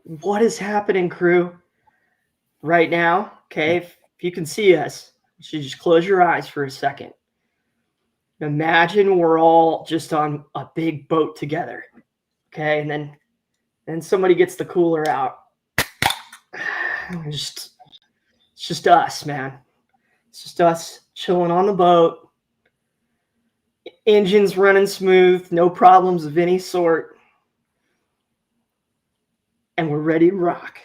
what is happening, crew, right now? Okay, if you can see us, you should just close your eyes for a second. Imagine we're all just on a big boat together. Okay, and then somebody gets the cooler out. It's just us, man. It's just us chilling on the boat. Engine's running smooth, no problems of any sort. And we're ready to rock.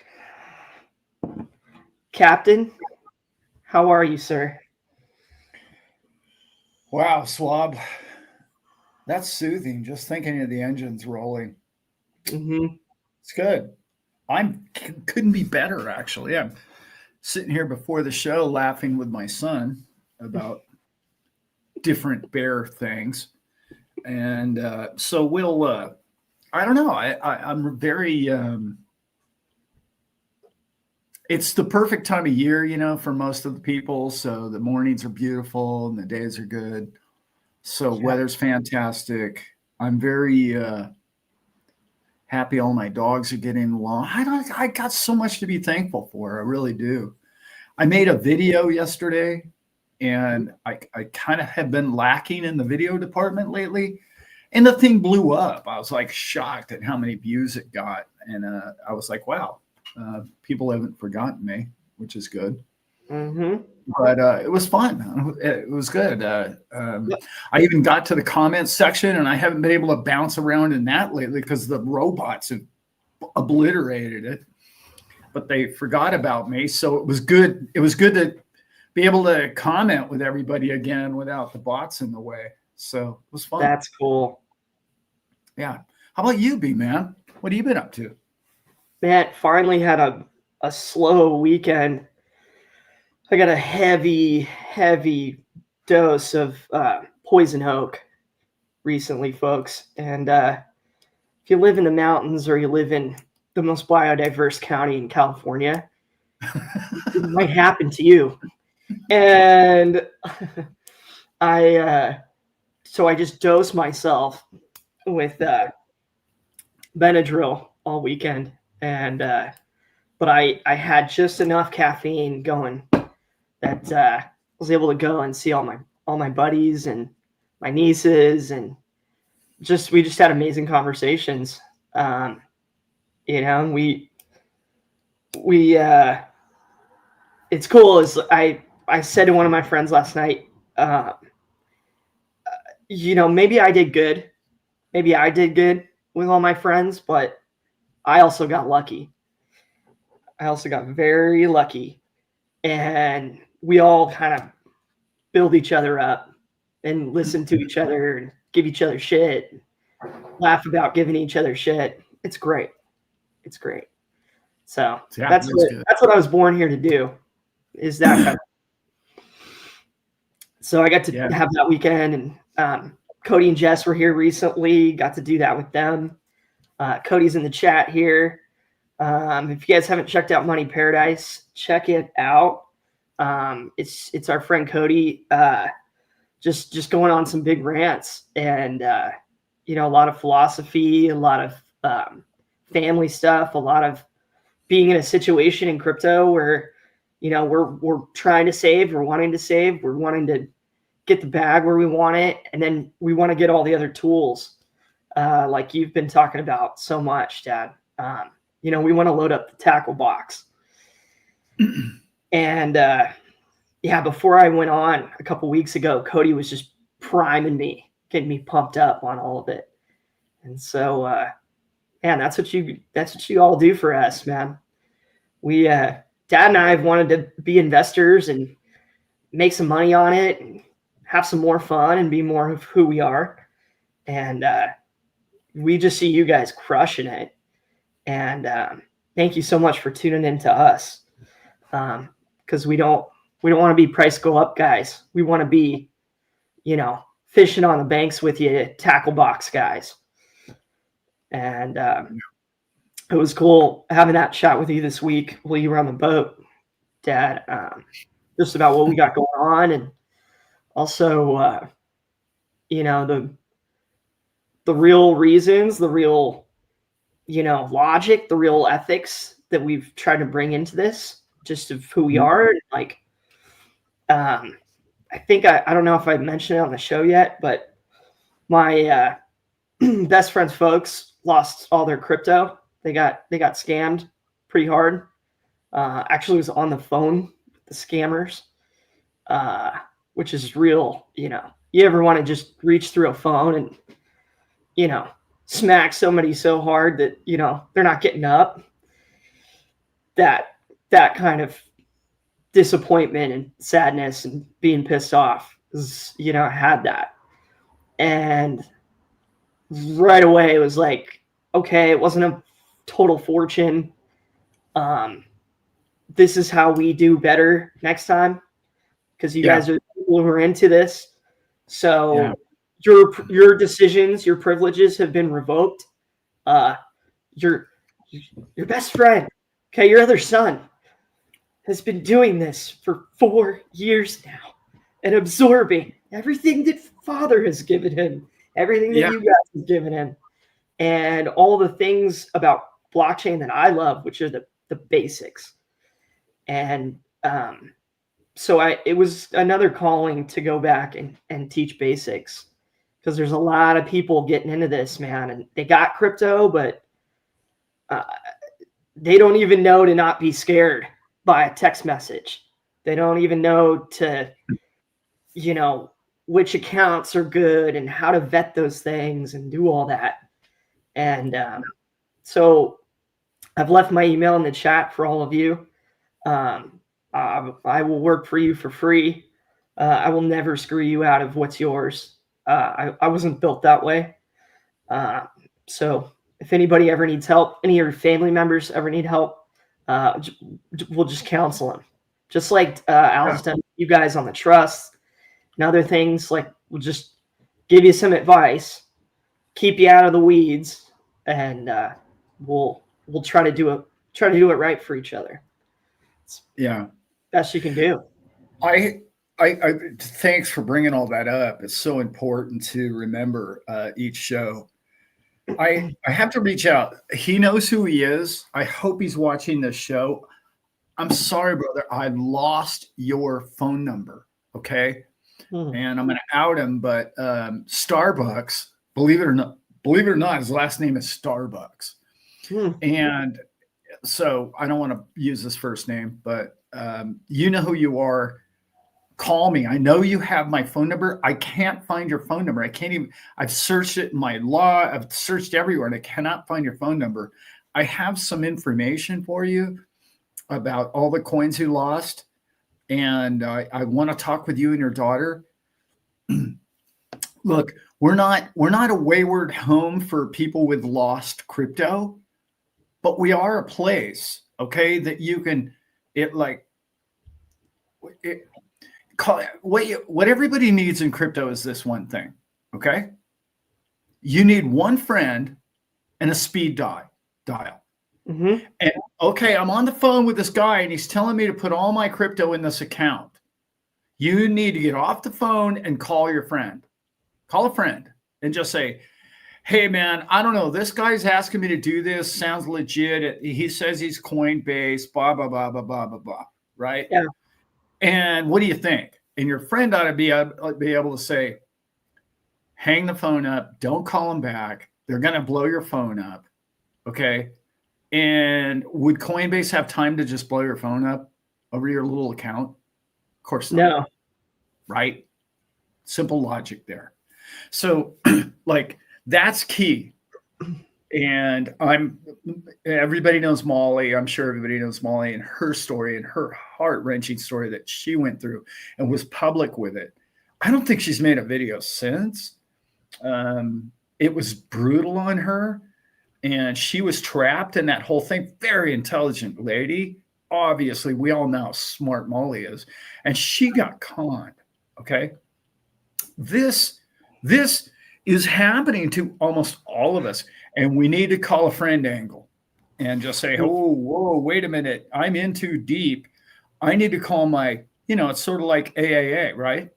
Captain, how are you, sir? Wow, Swab. That's soothing. Just thinking of the engines rolling. Mm-hmm. It's good. Couldn't be better, actually. I'm sitting here before the show laughing with my son about different bear things. And so we'll, I don't know. I'm very, it's the perfect time of year, for most of the people. So the mornings are beautiful and the days are good. So weather's fantastic. I'm very happy all my dogs are getting along. I got so much to be thankful for. I really do. I made a video yesterday, and I kind of have been lacking in the video department lately. And the thing blew up. I was like shocked at how many views it got. And I was like, wow, people haven't forgotten me, which is good. Mm-hmm. But it was fun. It was good. I even got to the comments section, and I haven't been able to bounce around in that lately because the robots have obliterated it. But they forgot about me, so it was good. It was good to be able to comment with everybody again without the bots in the way. So it was fun. That's cool. Yeah. How about you, B man? What have you been up to? Man, finally had a slow weekend. I got a heavy dose of poison oak recently, folks. And if you live in the mountains or you live in the most biodiverse county in California, it might happen to you. And I just dosed myself with Benadryl all weekend, and but I had just enough caffeine going that I was able to go and see all my buddies and my nieces, and we just had amazing conversations. We it's cool. As I said to one of my friends last night, maybe I did good. Maybe I did good with all my friends, but I also got lucky. I also got very lucky. And we all kind of build each other up and listen to each other and give each other shit, laugh about giving each other shit. It's great. It's great. So that's what I was born here to do, is that kind of. So I got to have that weekend, and Cody and Jess were here recently. Got to do that with them. Cody's in the chat here. If you guys haven't checked out Money Paradise, check it out. It's our friend Cody, just going on some big rants, and a lot of philosophy, a lot of family stuff, a lot of being in a situation in crypto where we're trying to save, we're wanting to get the bag where we want it, and then we want to get all the other tools, like you've been talking about so much, Dad. We want to load up the tackle box. And before I went on a couple weeks ago, Cody was just priming me, getting me pumped up on all of it. And so, man, that's what you all do for us, man. We, Dad and I have wanted to be investors and make some money on it and have some more fun and be more of who we are. And we just see you guys crushing it. And thank you so much for tuning in to us, because we don't want to be price go up guys. We want to be, fishing on the banks with you, tackle box guys. And it was cool having that chat with you this week while you were on the boat, Dad, just about what we got going on, and also, the real reasons, the real logic, the real ethics that we've tried to bring into this, just of who we are. Like, I think I don't know if I mentioned it on the show yet, but my best friend's folks lost all their crypto. They got scammed pretty hard. Actually was on the phone with the scammers, which is real. You ever want to just reach through a phone and, smack somebody so hard that, they're not getting up. That kind of disappointment and sadness and being pissed off is, I had that. And right away it was like, okay, it wasn't a total fortune. This is how we do better next time, because you guys are people who are into this. So your decisions, your privileges have been revoked. Your best friend, okay, your other son, has been doing this for 4 years now and absorbing everything that Father has given him, everything that you guys have given him, and all the things about blockchain that I love, which are the basics. And so it was another calling to go back and teach basics, because there's a lot of people getting into this, man, and they got crypto, but they don't even know to not be scared by a text message. They don't even know to, which accounts are good and how to vet those things and do all that. And so I've left my email in the chat for all of you. I will work for you for free. I will never screw you out of what's yours. I wasn't built that way. So if anybody ever needs help, any of your family members ever need help, we'll just counsel them. Just like Al's done you guys on the trust and other things, like we'll just give you some advice, keep you out of the weeds, and we'll try to do it right for each other. Best you can do. I thanks for bringing all that up. It's so important to remember each show. I have to reach out. He knows who he is. I hope he's watching this show. I'm sorry, brother. I lost your phone number. Okay. And I'm going to out him, but Starbucks, believe it or not, his last name is Starbucks. And so I don't want to use his first name, but you know who you are. Call me. I know you have my phone number. I can't find your phone number. I've searched it in my law. I've searched everywhere and I cannot find your phone number. I have some information for you about all the coins you lost. And I want to talk with you and your daughter. Look, we're not a wayward home for people with lost crypto, but we are a place, okay, that you can, what everybody needs in crypto is this one thing, okay? You need one friend and a speed dial. And okay, I'm on the phone with this guy and he's telling me to put all my crypto in this account. You need to get off the phone and call your friend. Call a friend and just say, hey, man, I don't know. This guy's asking me to do this. Sounds legit. He says he's Coinbase, blah, blah, blah, blah, blah, blah, blah. Right? Yeah. And what do you think? And your friend ought to be able to say, hang the phone up. Don't call them back. They're going to blow your phone up. Okay. And would Coinbase have time to just blow your phone up over your little account? Of course not. No. Right? Simple logic there. So that's key. And everybody knows Molly. I'm sure everybody knows Molly and her story and her heart-wrenching story that she went through and was public with it. I don't think she's made a video since. It was brutal on her. And she was trapped in that whole thing. Very intelligent lady. Obviously, we all know how smart Molly is. And she got conned. Okay. This is happening to almost all of us. And we need to call a friend angle and just say, oh, whoa, wait a minute. I'm in too deep. I need to call my, it's sort of like AAA, right?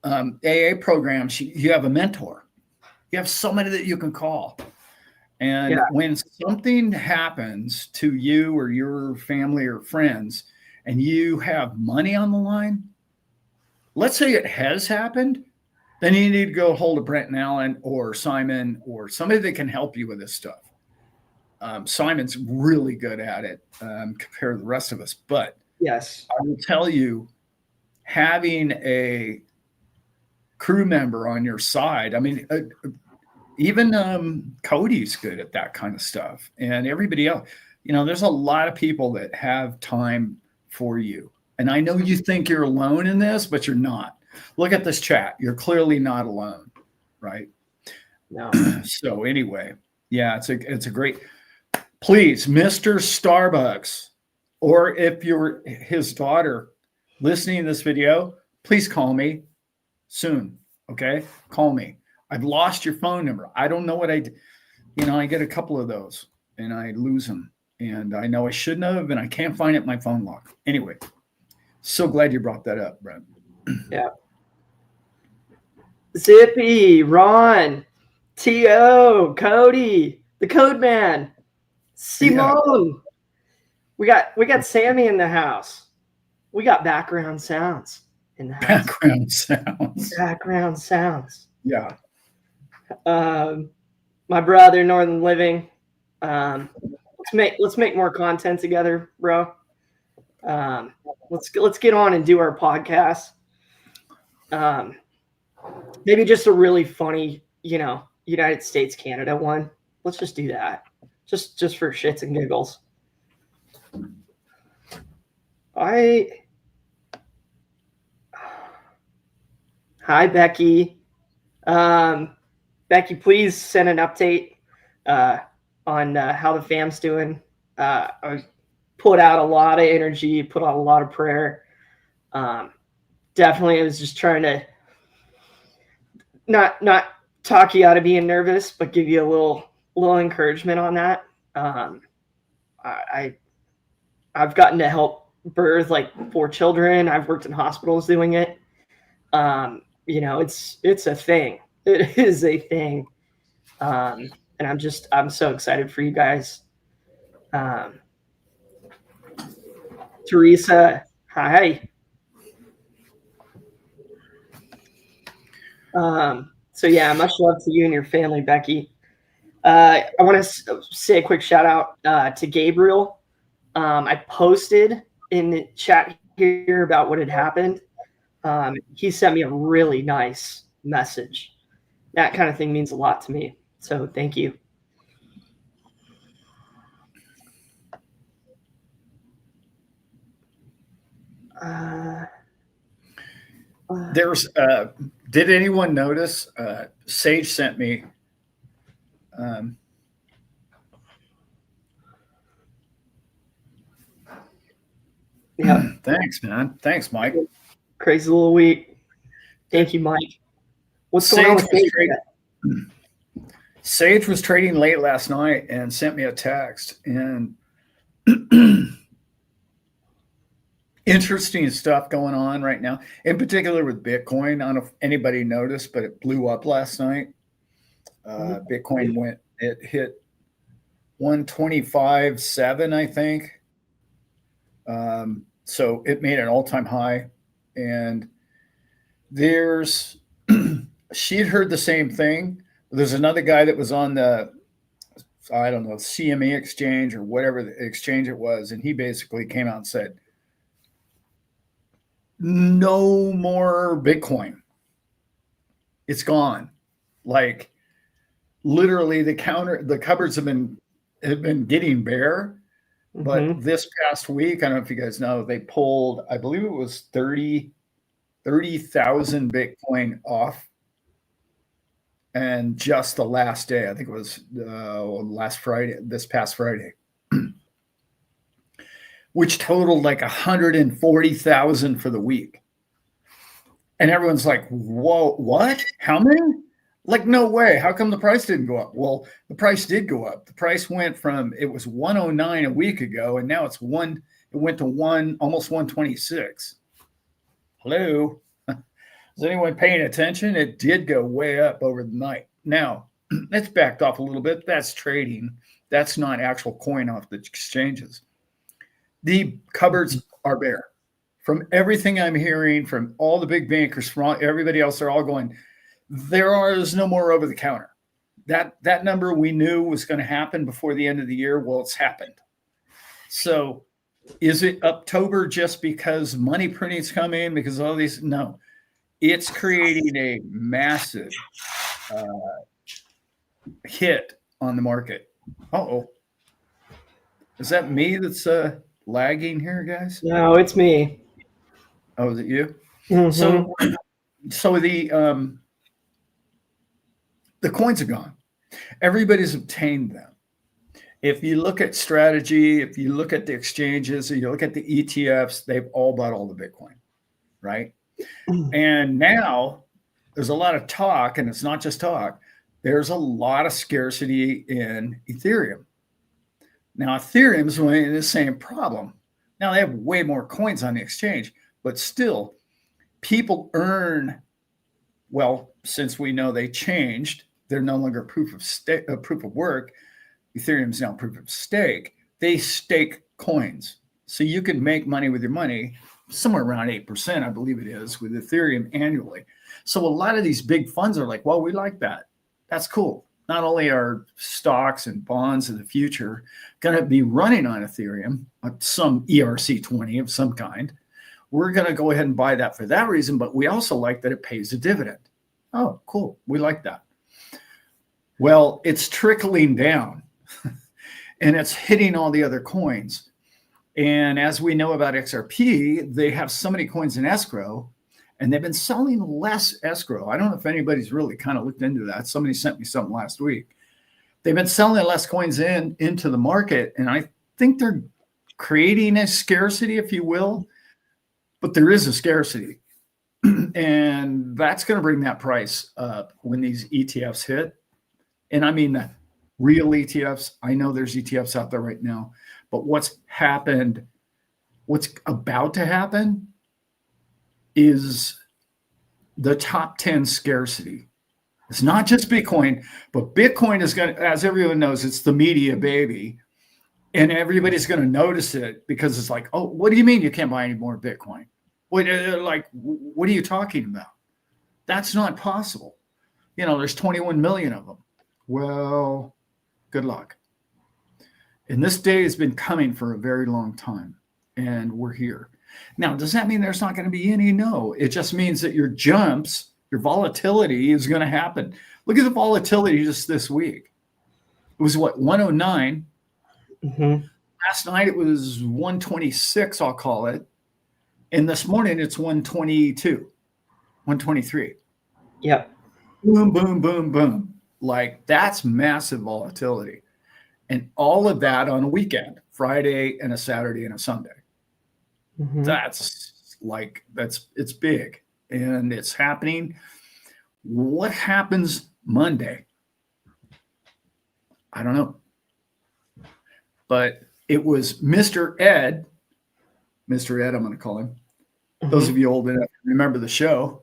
AA programs, you have a mentor. You have somebody that you can call. And Yeah. when something happens to you or your family or friends and you have money on the line, let's say it has happened, then you need to go hold of Brent and Allen or Simon or somebody that can help you with this stuff. Simon's really good at it compared to the rest of us. But Yes. I will tell you, having a crew member on your side, I mean, even Cody's good at that kind of stuff, and everybody else. There's a lot of people that have time for you. And I know you think you're alone in this, but you're not. Look at this chat. You're clearly not alone, right? No. So anyway, yeah, it's a great. Please, Mr. Starbucks, or if you're his daughter listening to this video, please call me soon. Okay, call me. I've lost your phone number. I don't know what I did. I get a couple of those and I lose them. And I know I shouldn't have, and I can't find it in my phone log. Anyway, so glad you brought that up, Brent. Yeah. Zippy, Ron, T.O., Cody, the Code Man, Simone. Yeah. We got Sammy in the house. We got background sounds in the house. Background sounds. Yeah. My brother, Northern Living. Let's make more content together, bro. Let's get on and do our podcast. Maybe just a really funny, United States Canada one. Let's just do that, just for shits and giggles. Hi Becky. Becky, please send an update on how the fam's doing. I put out a lot of energy, put out a lot of prayer. Definitely, I was just trying to not talk you out of being nervous, but give you a little encouragement on that. I've gotten to help birth like 4 children. I've worked in hospitals doing it. It's a thing. It is a thing. And I'm so excited for you guys. Teresa, hi. So yeah, much love to you and your family, Becky. I want to say a quick shout out to Gabriel. I posted in the chat here about what had happened. He sent me a really nice message. That kind of thing means a lot to me. So thank you. There's did anyone notice Sage sent me yeah. Thanks, man. Thanks, Mike. Crazy little week. Thank you, Mike. What's going on with Sage? Sage was trading late last night and sent me a text, and interesting stuff going on right now, in particular with Bitcoin. I don't know if anybody noticed, but it blew up last night. Bitcoin it hit 125.7, I think. So it made an all-time high, and she'd heard the same thing. There's another guy that was on the, I don't know, CME exchange or whatever the exchange it was, and he basically came out and said, no more Bitcoin. It's gone. Like literally the cupboards have been getting bare. But this past week, I don't know if you guys know, they pulled, I believe it was 30,000 Bitcoin off. And just the last day, I think it was this past Friday, which totaled like 140,000 for the week. And everyone's like, whoa, what? How many? Like, no way. How come the price didn't go up? Well, the price did go up. The price went from, it was 109 a week ago, and now it went to almost 126. Hello? Is anyone paying attention? It did go way up over the night. Now, It's backed off a little bit. That's trading. That's not actual coin off the exchanges. The cupboards are bare. From everything I'm hearing from all the big bankers, from everybody else, they're all going, there's no more over the counter. That number we knew was going to happen before the end of the year. Well, it's happened. So is it October just because money printing's coming? Because all these, no. It's creating a massive hit on the market. Uh-oh. Is that me that's lagging here, guys? No, it's me. Oh, is it you? Mm-hmm. So the coins are gone. Everybody's obtained them. If you look at strategy, if you look at the exchanges, or you look at the ETFs, they've all bought all the Bitcoin, right? And now there's a lot of talk, and it's not just talk. There's a lot of scarcity in Ethereum. Now, Ethereum's running the same problem. Now, they have way more coins on the exchange, but still, people earn, well, since we know they changed, they're no longer proof of work. Ethereum's now proof of stake. They stake coins. So you can make money with your money somewhere around 8%, I believe it is, with Ethereum annually. So a lot of these big funds are like, well, we like that. That's cool. Not only are stocks and bonds in the future going to be running on Ethereum, some ERC20 of some kind, we're going to go ahead and buy that for that reason, but we also like that it pays a dividend. Oh, cool. We like that. Well, it's trickling down and it's hitting all the other coins. And as we know about XRP, they have so many coins in escrow, and they've been selling less escrow. I don't know if anybody's really kind of looked into that. Somebody sent me something last week. They've been selling less coins into the market, and I think they're creating a scarcity, if you will. But there is a scarcity, and that's going to bring that price up when these ETFs hit. And I mean the real ETFs. I know there's ETFs out there right now, but what's happened, what's about to happen is the top 10 scarcity. It's not just Bitcoin, but Bitcoin is going to, as everyone knows, it's the media baby. And everybody's going to notice it because it's like, oh, what do you mean you can't buy any more Bitcoin? What are you talking about? That's not possible. You know, there's 21 million of them. Well, good luck. And this day has been coming for a very long time, and we're here. Now, does that mean there's not going to be any? No, it just means that your jumps, your volatility is going to happen. Look at the volatility just this week. It was what, 109? Mm-hmm. Last night it was 126, I'll call it. And this morning it's 122, 123. Yep. Boom, boom, boom, boom. Like, that's massive volatility. And all of that on a weekend, Friday and a Saturday and a Sunday. Mm-hmm. It's big, and it's happening. What happens Monday? I don't know. But it was Mr. Ed, I'm going to call him. Mm-hmm. Those of you old enough to remember the show,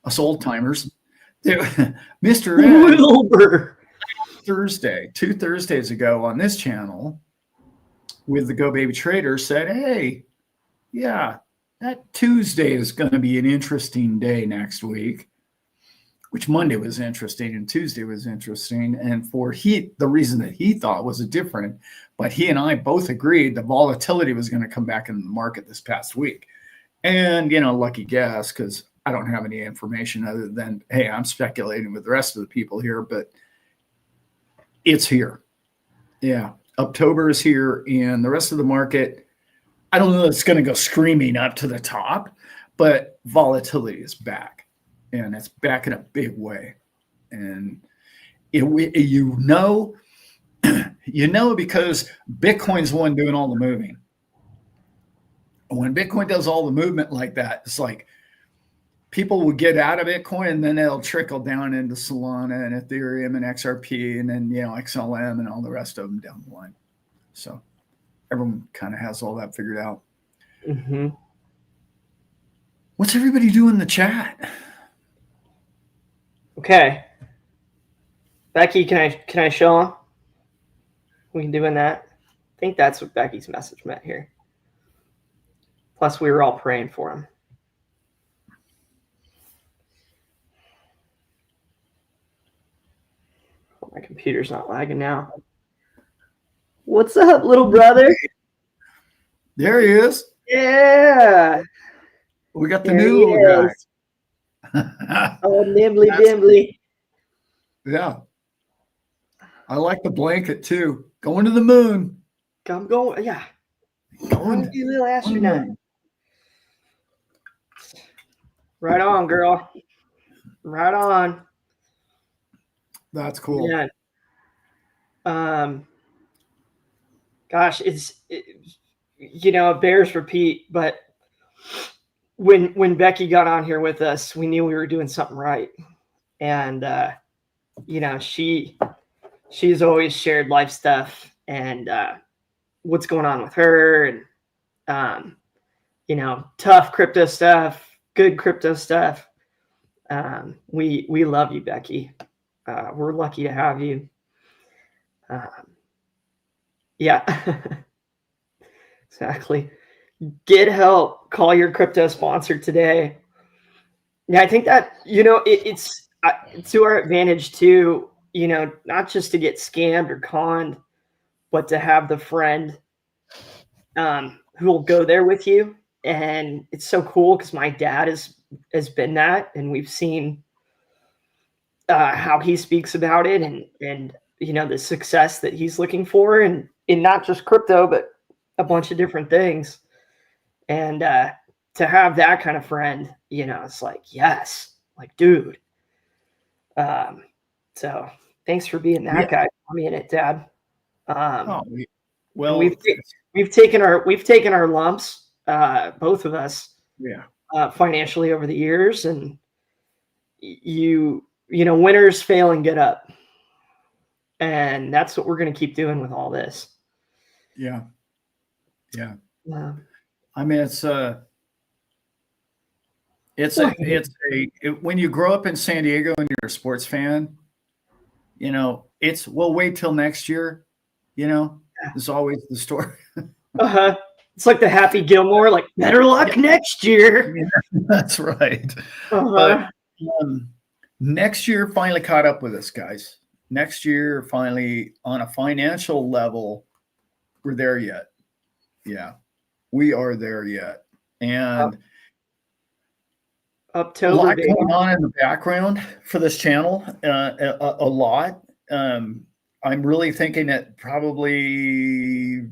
us old timers. Mr. Ed, Wilbur. Thursday, 2 Thursdays ago on this channel with the Go Baby Trader said, hey, yeah, that Tuesday is going to be an interesting day next week, which Monday was interesting and Tuesday was interesting. And the reason that he thought was different, but he and I both agreed the volatility was going to come back in the market this past week. And, you know, lucky guess, because I don't have any information other than, hey, I'm speculating with the rest of the people here, but it's here. Yeah. October is here, and the rest of the market, I don't know if it's going to go screaming up to the top, but volatility is back, and it's back in a big way. And you know because Bitcoin's the one doing all the moving. When Bitcoin does all the movement like that, it's like people will get out of Bitcoin, and then it'll trickle down into Solana and Ethereum and XRP, and then, you know, XLM and all the rest of them down the line. So everyone kind of has all that figured out. Mm-hmm. What's everybody doing in the chat? Okay. Becky, can I show him? We can doing that. I think that's what Becky's message meant here. Plus, we were all praying for him. Oh, my computer's not lagging now. What's up, little brother? There he is. Yeah. We got the new little guy. Oh, nimbly dimbly. Yeah. I like the blanket too. Going to the moon. I'm going, yeah. Going to be a little astronaut. Right on, girl. Right on. That's cool. Yeah. Gosh, it bears repeat, but when Becky got on here with us, we knew we were doing something right. And she's always shared life stuff and what's going on with her and tough crypto stuff, good crypto stuff. We love you, Becky. We're lucky to have you. Yeah, exactly. Get help. Call your crypto sponsor today. Yeah, I think that, it's to our advantage too, not just to get scammed or conned, but to have the friend who will go there with you. And it's so cool because my dad has been that, and we've seen how he speaks about it and the success that he's looking for and in not just crypto, but a bunch of different things. And to have that kind of friend, it's like, yes, like, dude. So thanks for being that guy for me in it, Dad. Well, we've taken our lumps, both of us, financially over the years, and winners fail and get up, and that's what we're going to keep doing with all this. Yeah. I mean, when you grow up in San Diego and you're a sports fan, wait till next year. It's always the story. It's like the Happy Gilmore, like, better luck next year. Yeah, that's right. But next year finally caught up with us, guys. Next year, finally, on a financial level, we're there yet. Yeah, we are there yet. And October, a lot going on in the background for this channel, a lot. I'm really thinking that probably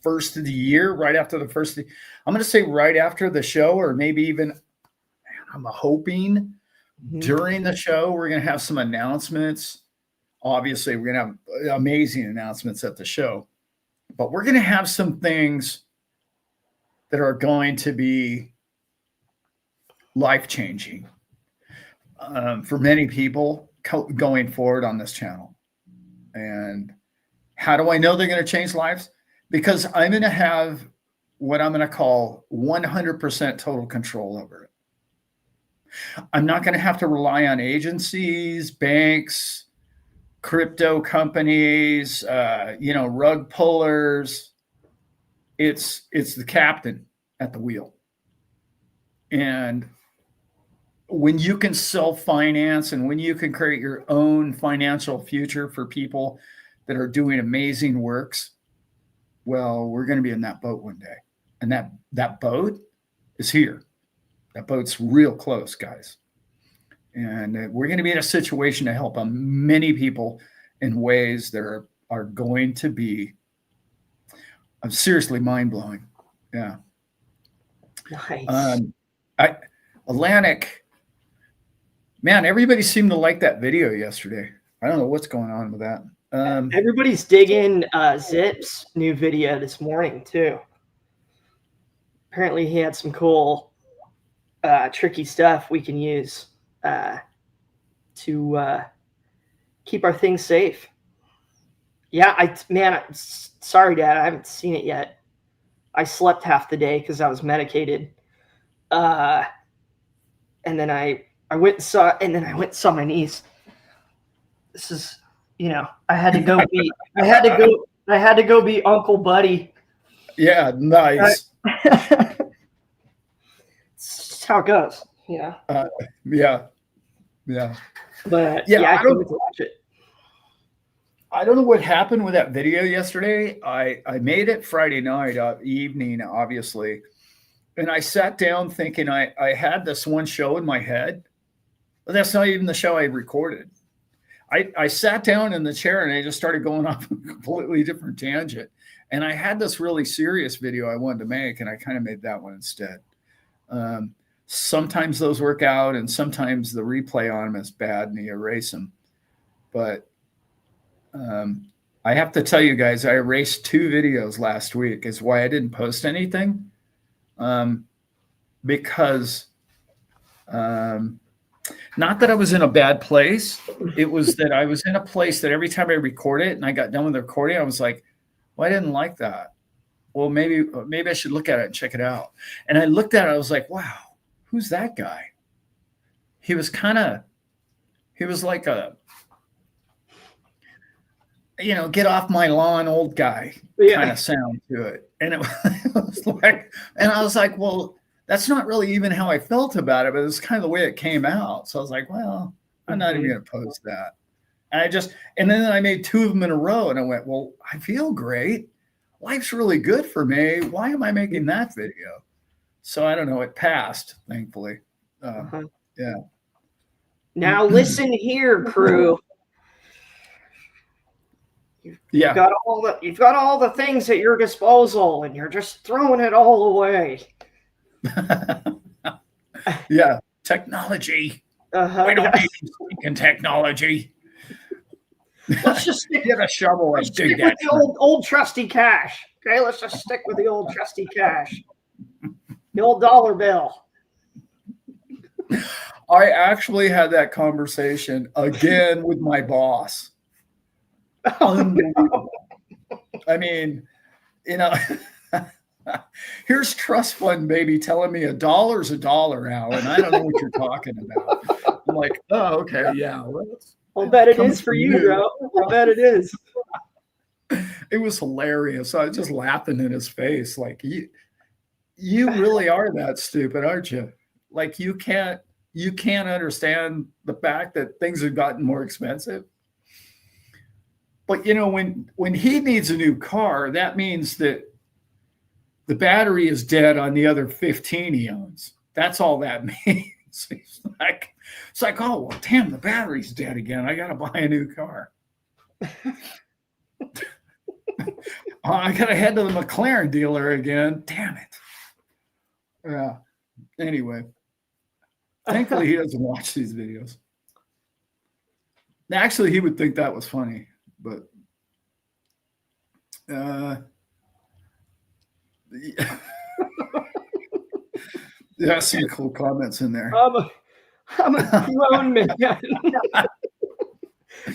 first of the year, right after the first, I'm going to say right after the show, or maybe even, I'm hoping during the show, we're going to have some announcements. Obviously, we're going to have amazing announcements at the show, but we're going to have some things that are going to be life-changing for many people going forward on this channel. And how do I know they're going to change lives? Because I'm going to have what I'm going to call 100% total control over it. I'm not going to have to rely on agencies, banks, crypto companies, rug pullers. It's the captain at the wheel. And when you can self-finance and when you can create your own financial future for people that are doing amazing works, well, we're going to be in that boat one day. And that boat is here. That boat's real close, guys. And we're going to be in a situation to help many people in ways that are going to be seriously mind-blowing. Yeah. Nice. Atlantic, man, everybody seemed to like that video yesterday. I don't know what's going on with that. Everybody's digging Zip's new video this morning too. Apparently he had some cool tricky stuff we can use to keep our things safe. Yeah, sorry, Dad, I haven't seen it yet. I slept half the day because I was medicated. And then I went and saw my niece. this is, I had to go be Uncle Buddy. Yeah, nice. It's how it goes, Yeah, yeah. But Yeah, I can't wait to watch it. I don't know what happened with that video yesterday. I made it Friday night evening, obviously, and I sat down thinking I had this one show in my head, but that's not even the show I recorded. I sat down in the chair and I just started going off a completely different tangent. And I had this really serious video I wanted to make, and I kind of made that one instead. Sometimes those work out, and sometimes the replay on them is bad and you erase them. But I have to tell you guys, I erased 2 videos last week. Is why I didn't post anything. Because not that I was in a bad place. It was that I was in a place that every time I record it and I got done with the recording, I was like, well, I didn't like that. Well, maybe I should look at it and check it out. And I looked at it. I was like, wow, who's that guy? He was like a, get off my lawn old guy kind of sound to it. And it was like, and I was like, well, that's not really even how I felt about it, but it's kind of the way it came out. So I was like, well, I'm not even going to post that. And then I made 2 of them in a row and I went, well, I feel great. Life's really good for me. Why am I making that video? So I don't know. It passed, thankfully. Yeah. Now listen here, crew. You've got all the things at your disposal, and you're just throwing it all away. Yeah, technology. We don't need stinking technology. Let's just stick Get a shovel and dig with the old trusty cash. Okay, let's just stick with the old trusty cash. The old dollar bill. I actually had that conversation again with my boss. Unbelievable. I mean, here's trust fund baby telling me $1's $1, Alan. I don't know what you're talking about. I'm like, oh, okay, yeah. I'll bet it is for you, bro. I'll bet it is. It was hilarious. I was just laughing in his face. Like, you really are that stupid, aren't you? Like, you can't understand the fact that things have gotten more expensive. But when he needs a new car, that means that the battery is dead on the other 15 he owns. That's all that means. It's like, oh, well, damn, the battery's dead again. I got to buy a new car. I got to head to the McLaren dealer again. Damn it. Yeah. Anyway, thankfully he doesn't watch these videos. Actually, he would think that was funny, but yeah, some cool comments in there. I'm a grown man.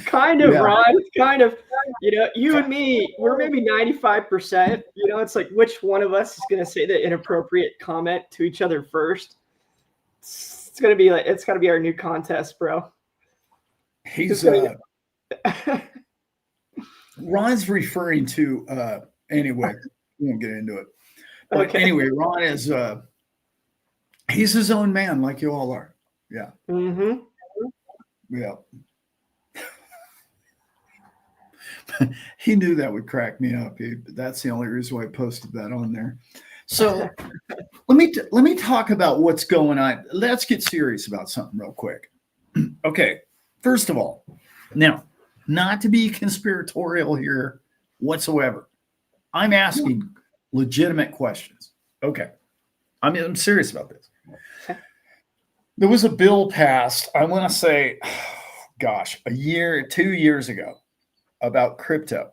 Kind of, yeah. Ron. Kind of, you and me, we're maybe 95%. It's like, which one of us is going to say the inappropriate comment to each other first? It's going to be our new contest, bro. Ron's referring to, anyway, we won't get into it. But okay. Anyway, Ron is, he's his own man, like you all are. Yeah. Mm-hmm. Yeah. He knew that would crack me up. That's the only reason why I posted that on there. So let me talk about what's going on. Let's get serious about something real quick. Okay. First of all, now, not to be conspiratorial here whatsoever. I'm asking legitimate questions. Okay. I'm serious about this. There was a bill passed, I want to say, gosh, 2 years ago about crypto.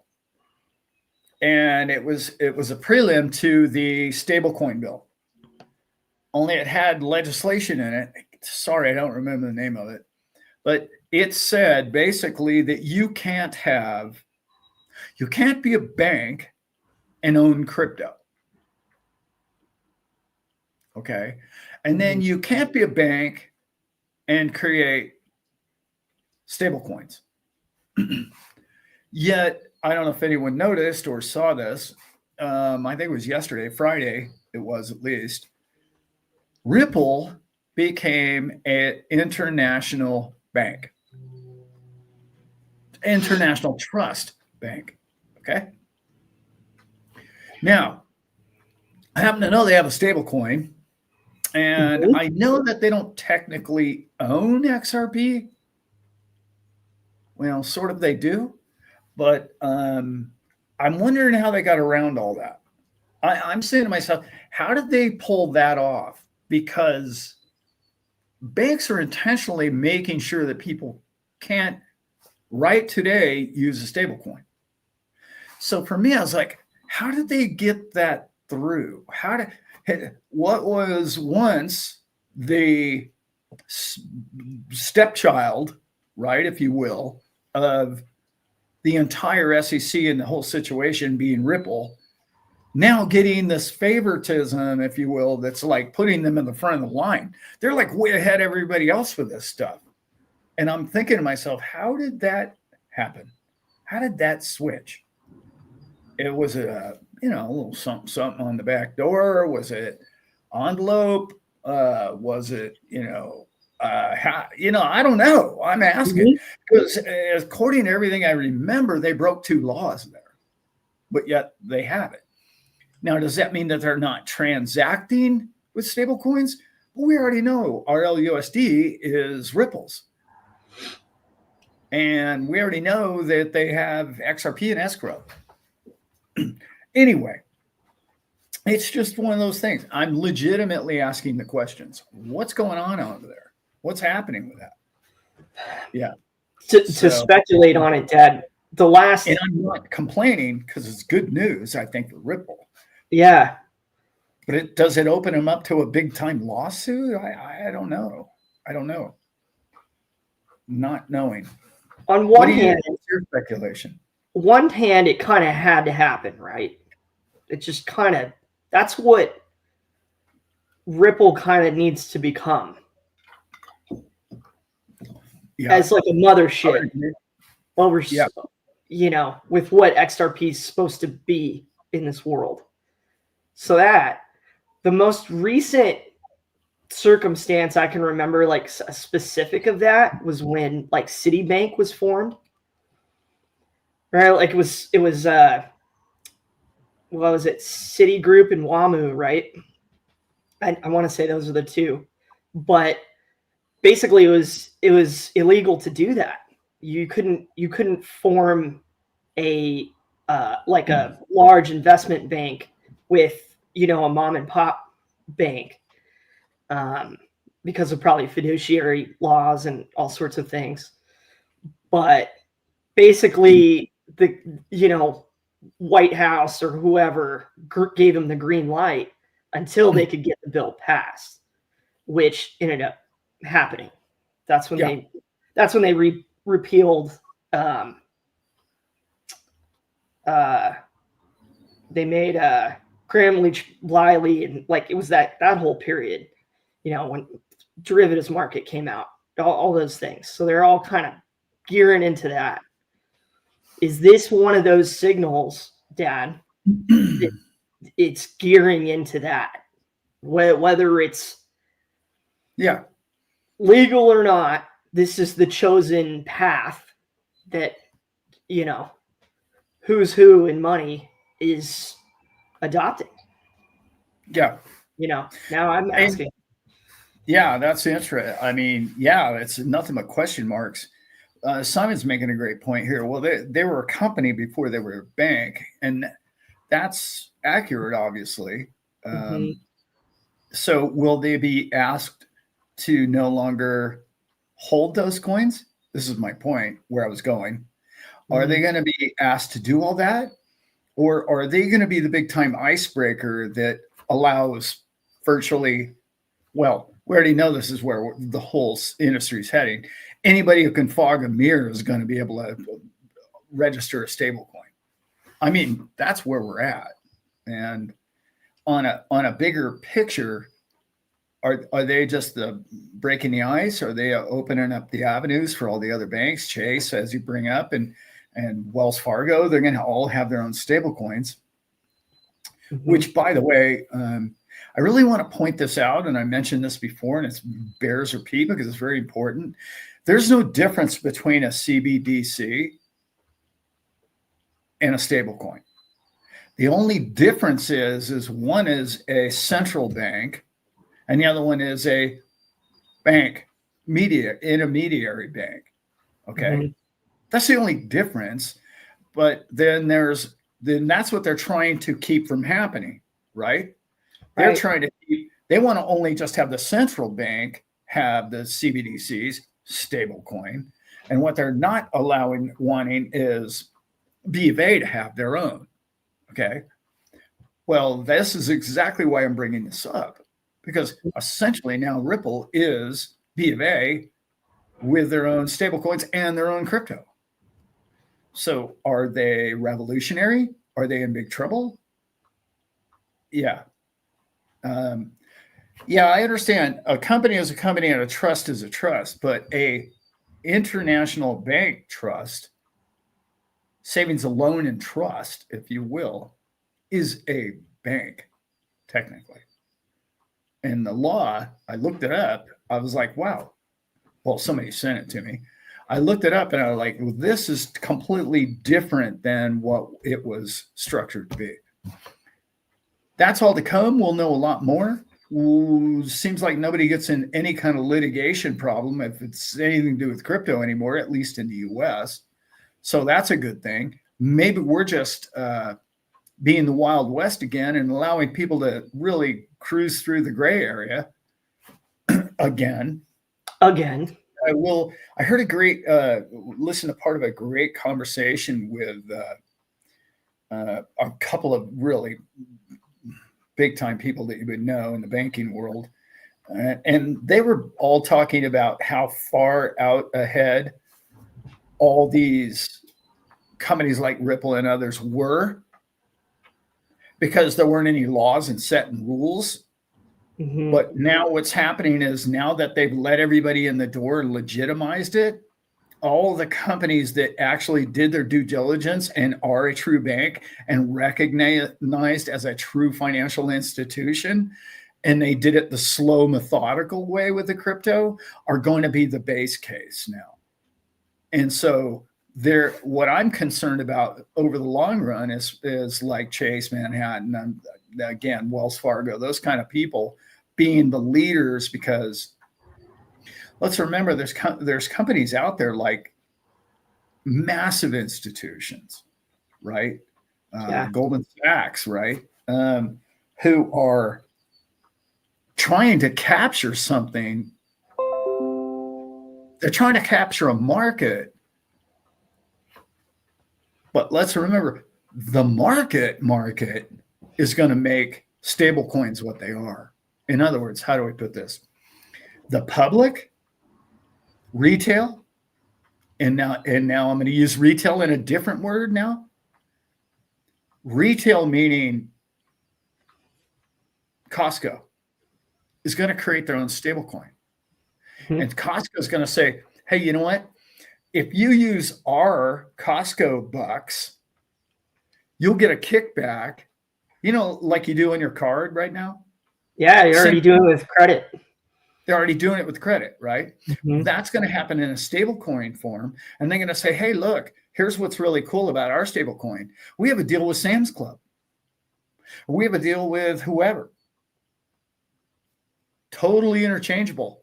And it was a prelim to the stablecoin bill. Only it had legislation in it. Sorry, I don't remember the name of it. But it said basically that you can't be a bank and own crypto. Okay. And then you can't be a bank and create stable coins. Yet, I don't know if anyone noticed or saw this. I think it was yesterday, Friday, it was at least. Ripple became an international bank, international trust bank. Okay. Now, I happen to know they have a stable coin, and Mhm. I know that they don't technically own XRP. Well, sort of they do, but I'm wondering how they got around all that. I'm saying to myself, how did they pull that off? Because banks are intentionally making sure that people can't right today use a stable coin. So for me, I was like, how did they get that through? What was once the stepchild, right, if you will, of the entire SEC and the whole situation being Ripple, now getting this favoritism, if you will, that's like putting them in the front of the line. They're like way ahead of everybody else with this stuff. And I'm thinking to myself, how did that happen? How did that switch? It was a little something on the back door. Was it envelope? Was it I don't know. I'm asking Mhm. because according to everything I remember, they broke 2 laws there, but yet they have it. Now, does that mean that they're not transacting with stable coins? Well, we already know RLUSD is Ripple's. And we already know that they have XRP and escrow. Anyway, it's just one of those things. I'm legitimately asking the questions. What's going on over there? What's happening with that? Yeah. To So, speculate on it, Dad, the and last, I'm not complaining because it's good news, I think, for Ripple. yeah, But does it open them up to a big time lawsuit? I don't know. I don't know. Not knowing. on What one do you? hand, What's your speculation? it kind of had to happen, right? It just kind of, that's what Ripple kind of needs to become Yeah. as like a mothership. Well, Yeah. with what XRP is supposed to be in this world. So that the most recent circumstance I can remember, like a specific of that, was when like Citibank was formed. Right, like it was what was it, Citigroup and WAMU, right? I want to say those are the two, but basically it was illegal to do that. You couldn't form a like a large investment bank with a mom and pop bank, um, because of probably fiduciary laws and all sorts of things. But basically, the White House or whoever gave them the green light until they could get the bill passed, which ended up happening. That's when Yeah. they repealed. Um, uh, they made Graham Leach Bliley, and like it was that whole period, when derivatives market came out, all those things. So they're all kind of gearing into that. Is this one of those signals, Dad? It's gearing into that, whether it's Yeah. legal or not. This is the chosen path that who's who in money is adopting. Yeah. Now I'm And asking. yeah, that's interesting. I mean, yeah, it's nothing but question marks. Simon's making a great point here. Well, they were a company before they were a bank, and that's accurate, obviously. Mhm. So, will they be asked to no longer hold those coins? This is my point where I was going. Are they Mhm. going to be asked to do all that? Or are they going to be the big time icebreaker that allows virtually, well, we already know this is where the whole industry is heading. Anybody who can fog a mirror is going to be able to register a stable coin. I mean, that's where we're at. And on a bigger picture, are they just breaking the ice? Are they opening up the avenues for all the other banks? Chase, as you bring up, and Wells Fargo, they're going to all have their own stable coins. Which, by the way, I really want to point this out, and I mentioned this before, and it's bears repeat because it's very important. There's no difference between a CBDC and a stable coin. The only difference is one is a central bank, and the other one is a bank, intermediary bank. Okay, that's the only difference. But then that's what they're trying to keep from happening, right? They're trying to they want to only just have the central bank have the CBDCs, stable coin. And what they're not wanting is B of A to have their own. Okay. Well, this is exactly why I'm bringing this up, because essentially now Ripple is B of A with their own stable coins and their own crypto. So are they revolutionary? Are they in big trouble? Yeah. Yeah, I understand. A company is a company and a trust is a trust, but a international bank trust, savings and loan and trust, if you will, is a bank, technically. And the law, I looked it up. I was like, wow. Well, somebody sent it to me. I looked it up and I was like, well, this is completely different than what it was structured to be. That's all to come. We'll know a lot more. Seems like nobody gets in any kind of litigation problem if it's anything to do with crypto anymore, at least in the US. So that's a good thing. Maybe we're just being the Wild West again and allowing people to really cruise through the gray area again. I heard a great, listen to part of a great conversation with a couple of really big time people that you would know in the banking world. And they were all talking about how far out ahead all these companies like Ripple and others were, because there weren't any laws and set rules. But now what's happening is, now that they've let everybody in the door and legitimized it, all the companies that actually did their due diligence and are a true bank and recognized as a true financial institution, and they did it the slow, methodical way with the crypto, are going to be the base case now. And so what I'm concerned about over the long run is like Chase, Manhattan, and again, Wells Fargo, those kind of people being the leaders, because let's remember there's companies out there like massive institutions, right? Goldman Sachs, right? Who are trying to capture something. They're trying to capture a market. But let's remember, the market is going to make stable coins what they are. In other words, how do we put this? The public, retail, and now I'm going to use retail in a different word now. Retail, meaning Costco, is going to create their own stable coin. And Costco is going to say, hey, you know what? If you use our Costco bucks, you'll get a kickback, like you do on your card right now. Yeah, you're already doing it with credit. They're already doing it with credit, right? That's going to happen in a stable coin form. And they're going to say, hey, look, here's what's really cool about our stable coin. We have a deal with Sam's Club. We have a deal with whoever. Totally interchangeable.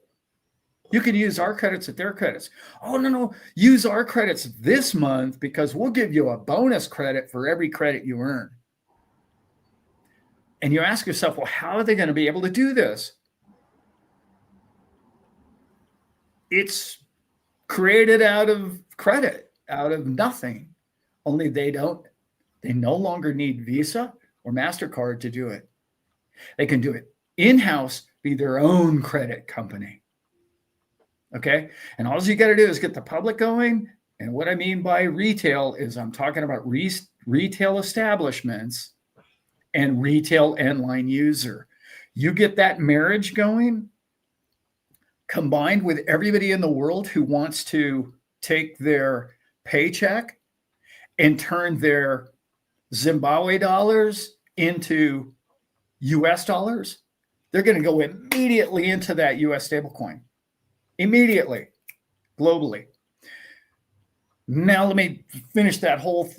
You can use our credits at their credits. Oh, no. Use our credits this month because we'll give you a bonus credit for every credit you earn. And you ask yourself, well, how are they going to be able to do this? It's created out of credit, out of nothing. Only they no longer need Visa or MasterCard to do it. They can do it in-house, be their own credit company. Okay. And all you got to do is get the public going. And what I mean by retail is I'm talking about retail establishments and retail end line user. You get that marriage going, combined with everybody in the world who wants to take their paycheck and turn their Zimbabwe dollars into US dollars, they're going to go immediately into that US stablecoin. Immediately, globally. Now, let me finish that whole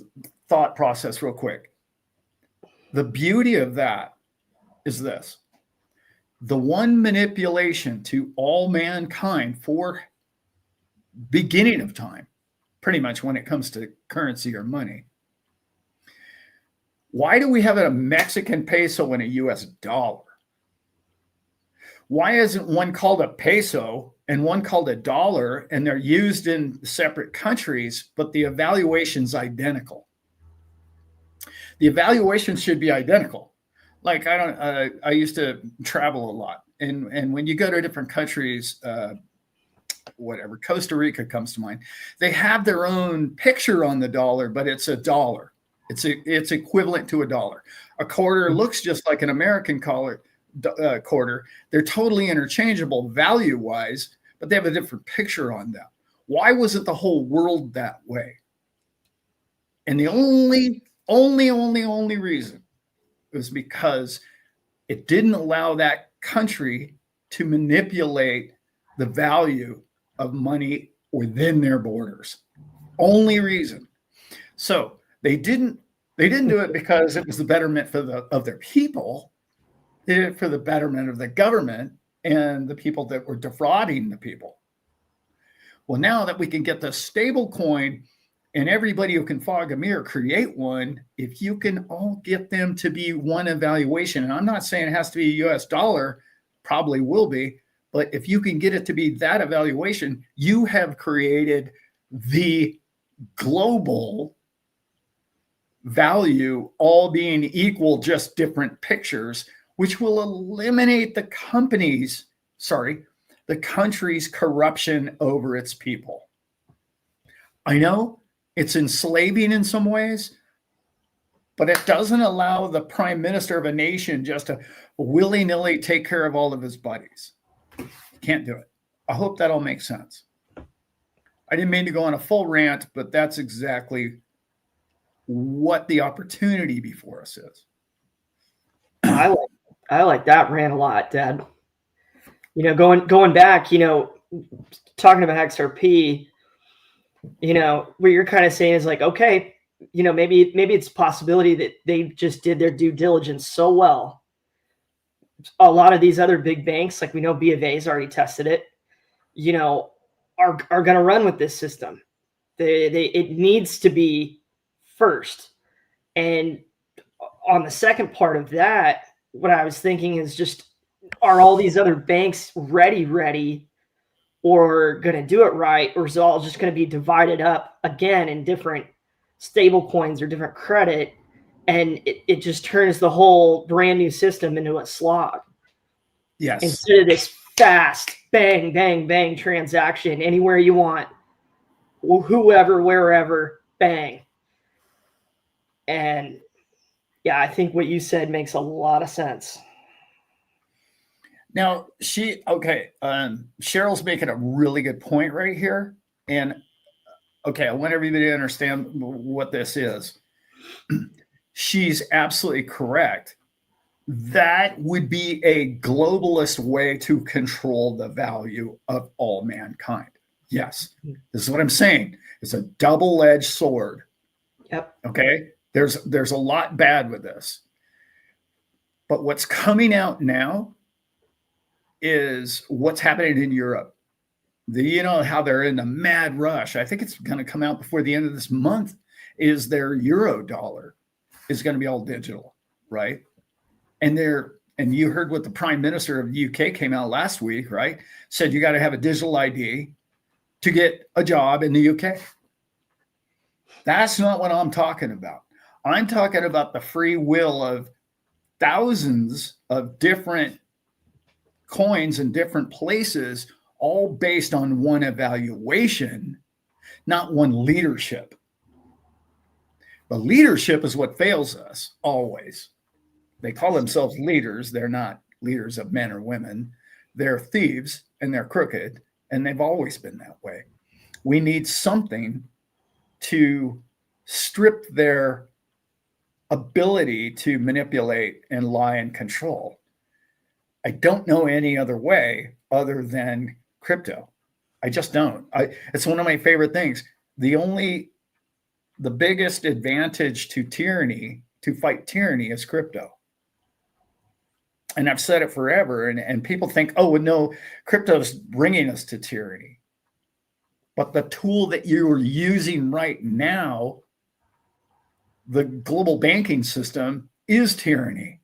thought process real quick. The beauty of that is this. The one manipulation to all mankind for beginning of time, pretty much when it comes to currency or money. Why do we have a Mexican peso and a US dollar? Why isn't one called a peso and one called a dollar, and they're used in separate countries, but the evaluation's identical? The evaluation should be identical. Like I used to travel a lot, and when you go to different countries, whatever, Costa Rica comes to mind, they have their own picture on the dollar, but it's a dollar. It's equivalent to a dollar. A quarter looks just like an American quarter. They're totally interchangeable value-wise, but they have a different picture on them. Why wasn't the whole world that way? And the only reason was because it didn't allow that country to manipulate the value of money within their borders. Only reason. So they didn't do it because it was the betterment of their people. They did it for the betterment of the government and the people that were defrauding the people. Well, now that we can get the stable coin and everybody who can fog a mirror create one, if you can all get them to be one evaluation, and I'm not saying it has to be a US dollar, probably will be, but if you can get it to be that evaluation, you have created the global value, all being equal, just different pictures, which will eliminate the country's corruption over its people. I know it's enslaving in some ways, but it doesn't allow the prime minister of a nation just to willy-nilly take care of all of his buddies. Can't do it. I hope that all makes sense. I didn't mean to go on a full rant, but that's exactly what the opportunity before us is. I like that rant a lot, Dad. You know, going back, you know, talking about XRP, you know, what you're kind of saying is like, okay, you know, maybe it's a possibility that they just did their due diligence so well. A lot of these other big banks, like we know B of A's already tested it, you know, are going to run with this system. It needs to be first. And on the second part of that, what I was thinking is just, are all these other banks ready, or going to do it right? Or is it all just going to be divided up again in different stable coins or different credit? And it just turns the whole brand new system into a slog. Yes. Instead of this fast, bang, bang, bang transaction, anywhere you want, whoever, wherever, bang. And yeah, I think what you said makes a lot of sense. Now, Cheryl's making a really good point right here. And okay, I want everybody to understand what this is. She's absolutely correct. That would be a globalist way to control the value of all mankind. Yes, this is what I'm saying. It's a double-edged sword. Yep. Okay, there's a lot bad with this. But what's coming out now is what's happening in Europe. You know how they're in a mad rush. I think it's going to come out before the end of this month. Is their euro dollar is going to be all digital, right? And you heard what the Prime Minister of the UK came out last week, right? Said you got to have a digital ID to get a job in the UK. That's not what I'm talking about. I'm talking about the free will of thousands of different coins in different places, all based on one evaluation, not one leadership. The leadership is what fails us always. They call themselves leaders. They're not leaders of men or women. They're thieves and they're crooked, and they've always been that way. We need something to strip their ability to manipulate and lie and control. I don't know any other way other than crypto. I just don't. It's one of my favorite things. The biggest advantage to tyranny, to fight tyranny, is crypto. And I've said it forever, and people think, oh, no, crypto's bringing us to tyranny. But the tool that you're using right now, the global banking system, is tyranny.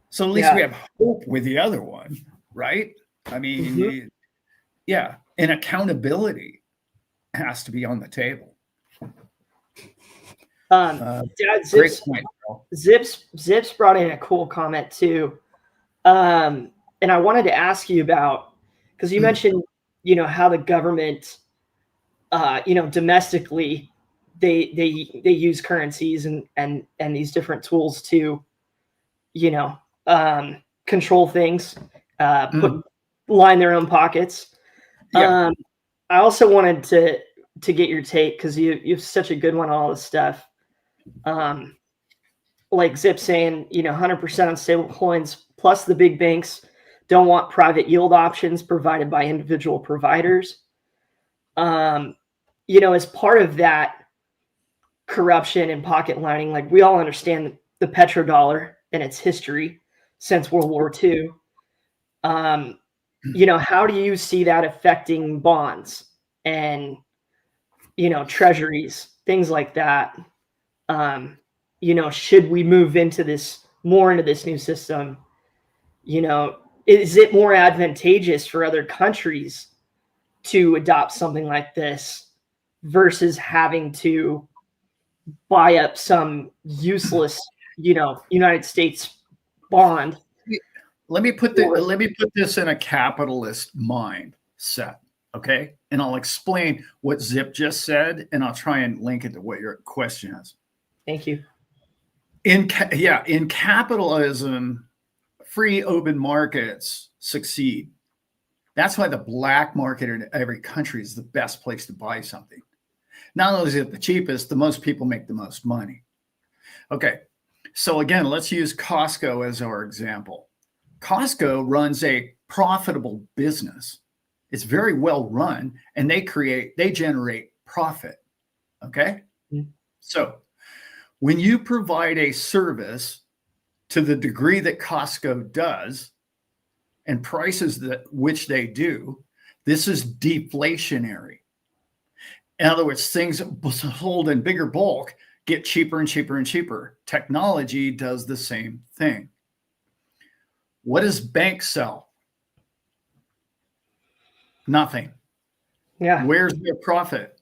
So at least we have hope with the other one, right? I mean, yeah, and accountability has to be on the table. Zips, great point, Zips brought in a cool comment too. And I wanted to ask you about, because you mentioned, how the government, domestically, they use currencies and these different tools to, control things, line their own pockets. Yeah. I also wanted to get your take, because you have such a good one on all this stuff. Like Zip saying, 100% on stable coins, plus the big banks don't want private yield options provided by individual providers. As part of that corruption and pocket lining, like we all understand the petrodollar and its history since World War II. How do you see that affecting bonds and, treasuries, things like that? Should we move into this new system? Is it more advantageous for other countries to adopt something like this versus having to buy up some useless, United States bond? Let me put this in a capitalist mindset, okay? And I'll explain what Zip just said, and I'll try and link it to what your question is. Thank you. In capitalism, free open markets succeed. That's why the black market in every country is the best place to buy something. Not only is it the cheapest, the most people make the most money. Okay, so again, let's use Costco as our example. Costco runs a profitable business. It's very well run, and they generate profit. Okay? Mm-hmm. So when you provide a service to the degree that Costco does and prices which they do, this is deflationary. In other words, things sold in bigger bulk get cheaper and cheaper and cheaper. Technology does the same thing. What does banks sell? Nothing. Yeah. Where's their profit?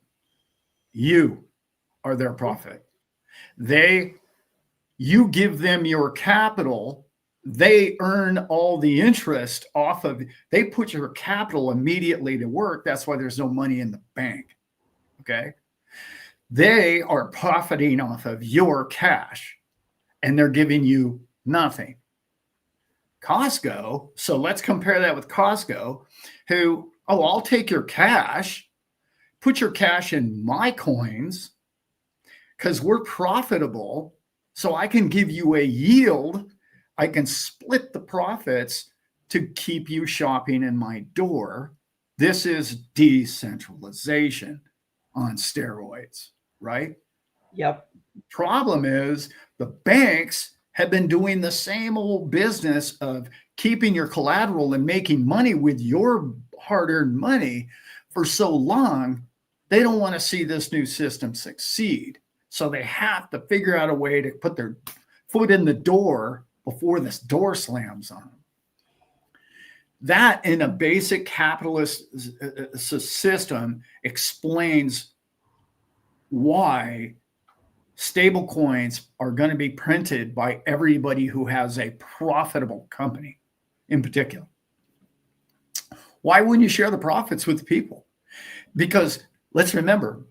You are their profit. You give them your capital, they earn all the interest off of, they put your capital immediately to work. That's why there's no money in the bank. Okay. They are profiting off of your cash, and they're giving you nothing. Costco, so let's compare that with Costco, who, I'll take your cash, put your cash in my coins, because we're profitable, so I can give you a yield. I can split the profits to keep you shopping in my door. This is decentralization on steroids, right? Yep. Problem is the banks have been doing the same old business of keeping your collateral and making money with your hard-earned money for so long, they don't want to see this new system succeed. So they have to figure out a way to put their foot in the door before this door slams on them. That, in a basic capitalist system, explains why stable coins are going to be printed by everybody who has a profitable company in particular. Why wouldn't you share the profits with people? Because let's remember,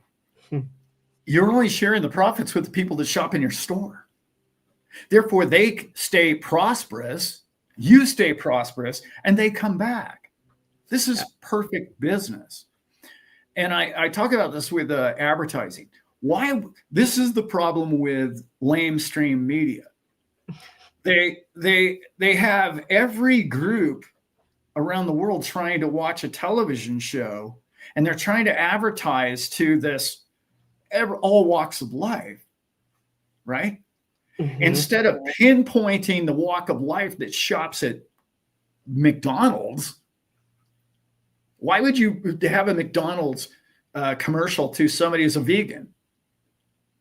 you're only sharing the profits with the people that shop in your store. Therefore, they stay prosperous you stay prosperous, and they come back. This is perfect business. And I talk about this with advertising. Why? This is the problem with lamestream media. They have every group around the world trying to watch a television show, and they're trying to advertise to this all walks of life, right? Mm-hmm. Instead of pinpointing the walk of life that shops at McDonald's, why would you have a McDonald's commercial to somebody who's a vegan?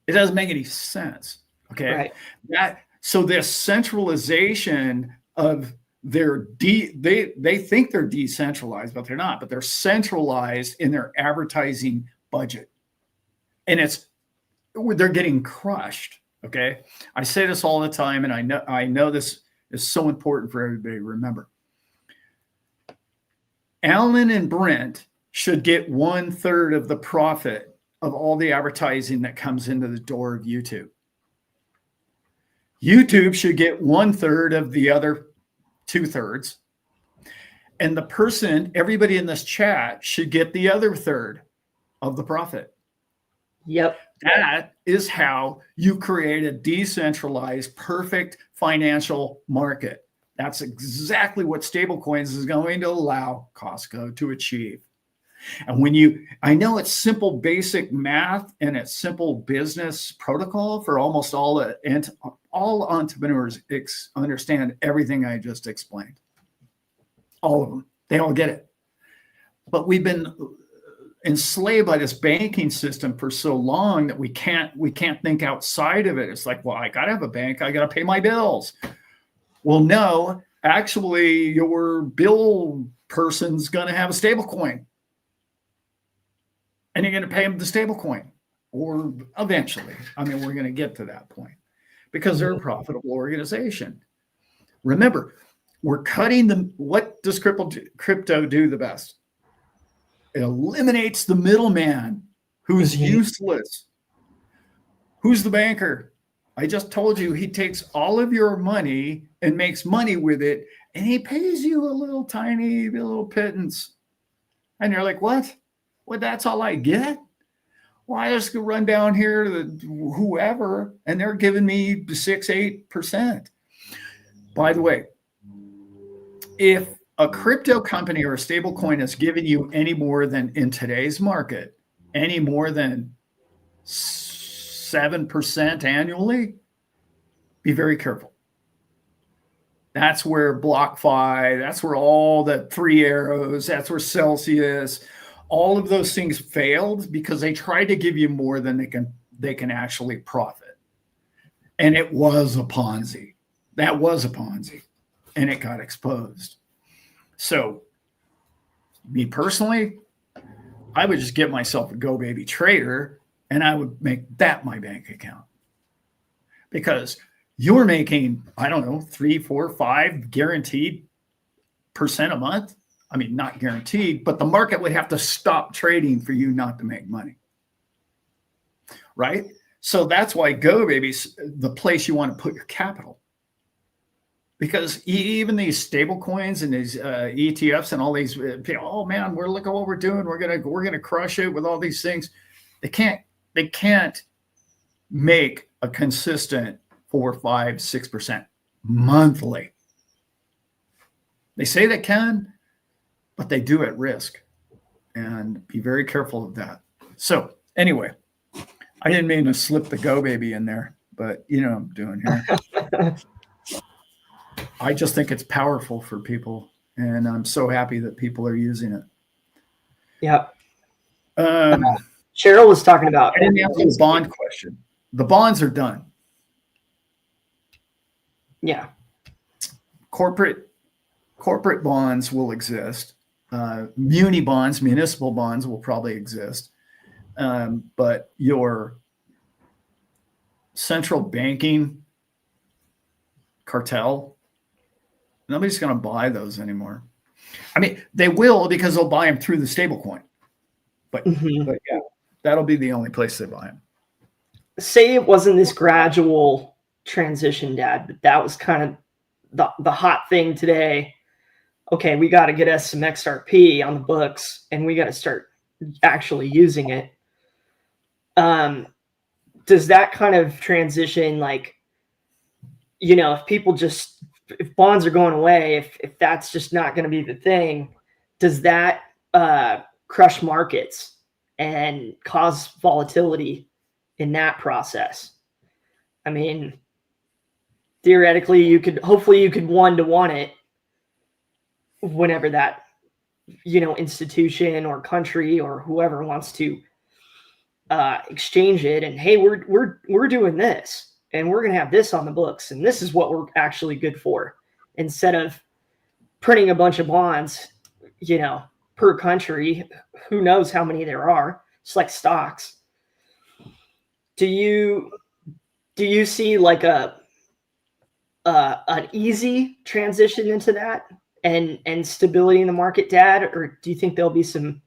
It doesn't make any sense. Okay. Right. So this centralization of they think they're decentralized, but they're not, but they're centralized in their advertising budget. And they're getting crushed. Okay. I say this all the time, and I know this is so important for everybody to remember. Alan and Brent should get 1/3 of the profit of all the advertising that comes into the door of YouTube. YouTube should get 1/3 of the other 2/3. And everybody in this chat should get the other 1/3 of the profit. Yep. That is how you create a decentralized, perfect financial market. That's exactly what stablecoins is going to allow Costco to achieve. And I know it's simple, basic math, and it's simple business protocol for almost all entrepreneurs understand everything I just explained. All of them, they all get it. But we've been enslaved by this banking system for so long that we can't think outside of it. It's like, well, I got to have a bank. I got to pay my bills. Well, no, actually, your bill person's going to have a stable coin. And you're going to pay them the stable coin, or eventually. I mean, we're going to get to that point because they're a profitable organization. Remember, we're cutting what does crypto do the best? It eliminates the middleman who's useless. Who's the banker? I just told you he takes all of your money and makes money with it, and he pays you a little pittance. And you're like, what? Well, that's all I get? Well, I just run down here to whoever, and they're giving me 6-8%. By the way, if a crypto company or a stable coin is giving you any more than, in today's market, any more than 7% annually, be very careful. That's where BlockFi, that's where all the 3 Arrows, that's where Celsius, all of those things failed because they tried to give you more than they can actually profit. And it was a Ponzi. That was a Ponzi. And it got exposed. So, me personally, I would just get myself a Go Baby Trader, and I would make that my bank account. Because you're making, I don't know, 3, 4, 5 guaranteed % a month. I mean, not guaranteed, but the market would have to stop trading for you not to make money. Right? So that's why Go Baby's the place you want to put your capital. Because even these stable coins and these ETFs and all these, oh man, look at what we're doing. We're gonna crush it with all these things. They can't make a consistent 4, 5, 6% monthly. They say they can, but they do at risk, and be very careful of that. So anyway, I didn't mean to slip the Go Baby in there, but you know what I'm doing here. I just think it's powerful for people, and I'm so happy that people are using it. Yeah. Cheryl was talking about. I didn't answer the bond question. The bonds are done. Yeah. Corporate bonds will exist. Muni bonds, municipal bonds will probably exist. But your central banking cartel, nobody's going to buy those anymore. I mean, they will because they'll buy them through the stablecoin. But yeah, that'll be the only place they buy them. Say it wasn't this gradual transition, Dad, but that was kind of the hot thing today. Okay, we got to get us some XRP on the books, and we got to start actually using it. Does that kind of transition, like, if bonds are going away, if that's just not going to be the thing, does that crush markets and cause volatility in that process? I mean, theoretically, hopefully you could 1-to-1 it whenever that, institution or country or whoever wants to exchange it, and hey, we're doing this, and we're going to have this on the books, and this is what we're actually good for, instead of printing a bunch of bonds, per country. Who knows how many there are? It's like stocks. Do you see like an easy transition into that and stability in the market, Dad, or do you think there'll be some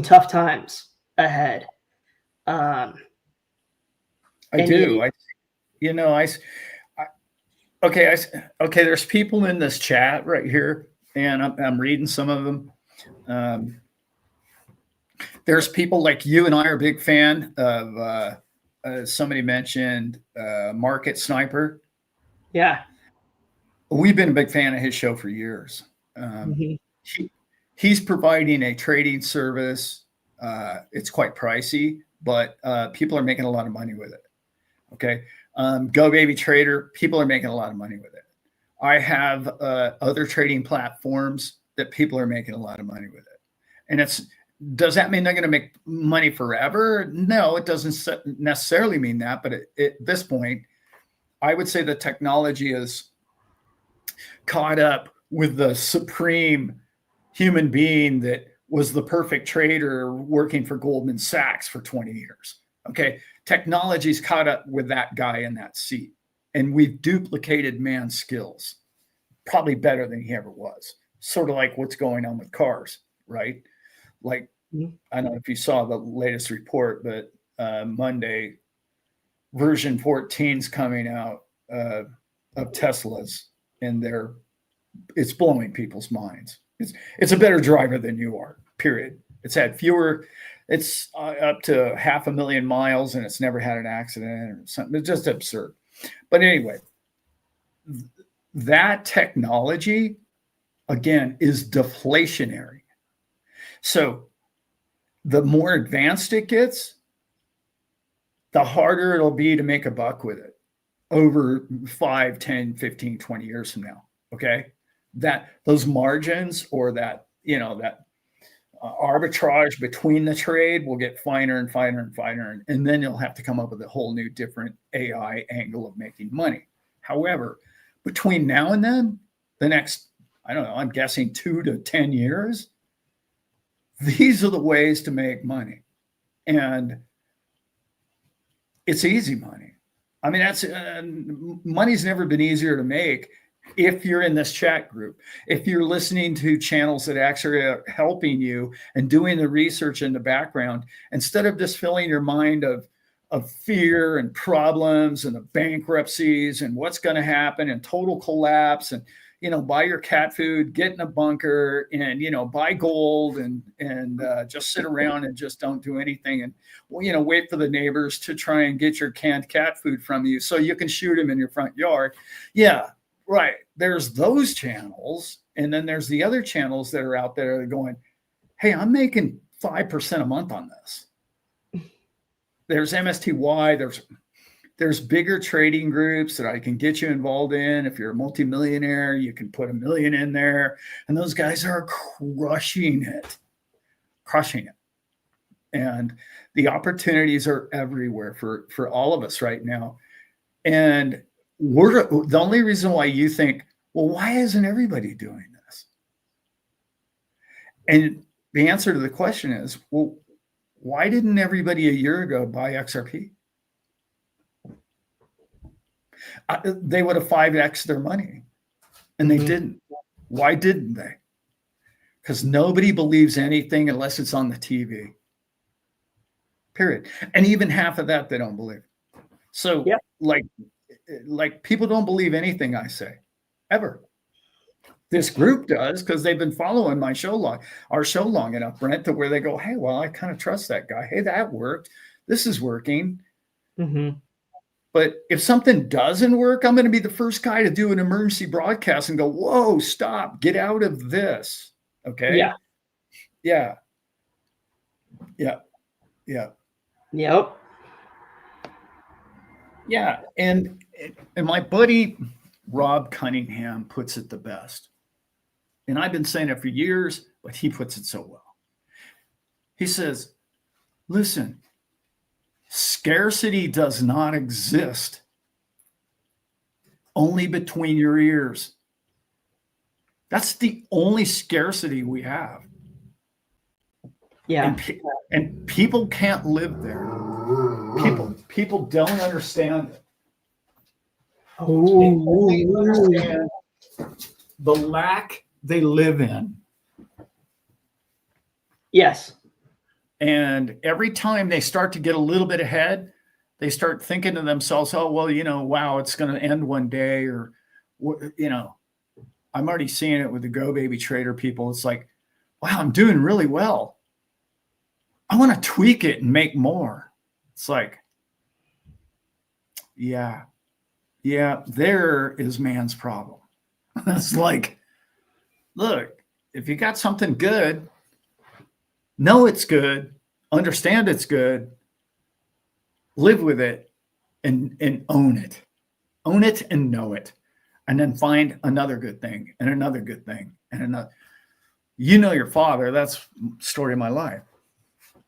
tough times ahead? I do. Okay. There's people in this chat right here, and I'm reading some of them. There's people like you and I are a big fan of. Somebody mentioned Market Sniper. Yeah, we've been a big fan of his show for years. He's providing a trading service. It's quite pricey, but people are making a lot of money with it. Okay. Go Baby Trader, people are making a lot of money with it. I have other trading platforms that people are making a lot of money with it. And does that mean they're going to make money forever? No, it doesn't necessarily mean that. But at this point, I would say the technology is caught up with the supreme human being that was the perfect trader working for Goldman Sachs for 20 years. Okay. Technology's caught up with that guy in that seat. And we've duplicated man's skills probably better than he ever was. Sort of like what's going on with cars, right? Like, I don't know if you saw the latest report, but Monday, version 14 is coming out of Teslas, and it's blowing people's minds. It's a better driver than you are, period. It's up to 500,000 miles, and it's never had an accident or something. It's just absurd. But anyway, that technology, again, is deflationary. So the more advanced it gets, the harder it'll be to make a buck with it over 5, 10, 15, 20 years from now. Okay. Those margins, or that arbitrage between the trade, will get finer and finer and finer. And then you'll have to come up with a whole new different AI angle of making money. However, between now and then, the next, I don't know, I'm guessing 2 to 10 years, these are the ways to make money. And it's easy money. I mean, money's never been easier to make if you're in this chat group, if you're listening to channels that actually are helping you and doing the research in the background, instead of just filling your mind of fear and problems and the bankruptcies and what's going to happen and total collapse, and buy your cat food, get in a bunker, and buy gold, and just sit around and just don't do anything, and wait for the neighbors to try and get your canned cat food from you so you can shoot them in your front yard. Yeah, right. There's those channels, and then there's the other channels that are out there that are going, hey, I'm making 5% a month on this. There's MSTY, there's bigger trading groups that I can get you involved in. If you're a multimillionaire, you can put $1 million in there, and those guys are crushing it. And the opportunities are everywhere for all of us right now. And the only reason why you think, well, why isn't everybody doing this? And the answer to the question is, well, why didn't everybody a year ago buy XRP? They would have 5x their money, and they didn't. Why didn't they? Because nobody believes anything unless it's on the TV. Period. And even half of that, they don't believe. So like people don't believe anything I say. ever. This group does because they've been following our show long enough, Brent, to where they go, hey, well, I kind of trust that guy. Hey, that worked. This is working. Mm-hmm. But if something doesn't work, I'm going to be the first guy to do an emergency broadcast and go, whoa, stop, get out of this. Okay. Yeah. Yeah. Yeah. Yeah. Yep. Yeah. And my buddy Rob Cunningham puts it the best. And I've been saying it for years, but he puts it so well. He says, listen, scarcity does not exist only between your ears. That's the only scarcity we have. Yeah. And people can't live there. People don't understand it. They only understand the lack they live in. Yes. And every time they start to get a little bit ahead, they start thinking to themselves, oh, well, wow, it's going to end one day. Or, I'm already seeing it with the Go Baby Trader people. It's like, wow, I'm doing really well. I want to tweak it and make more. It's like, yeah, there is man's problem. It's like, look, if you got something good, know it's good, understand it's good, live with it, and own it. Own it and know it. And then find another good thing and another good thing and another. You know your father. That's the story of my life.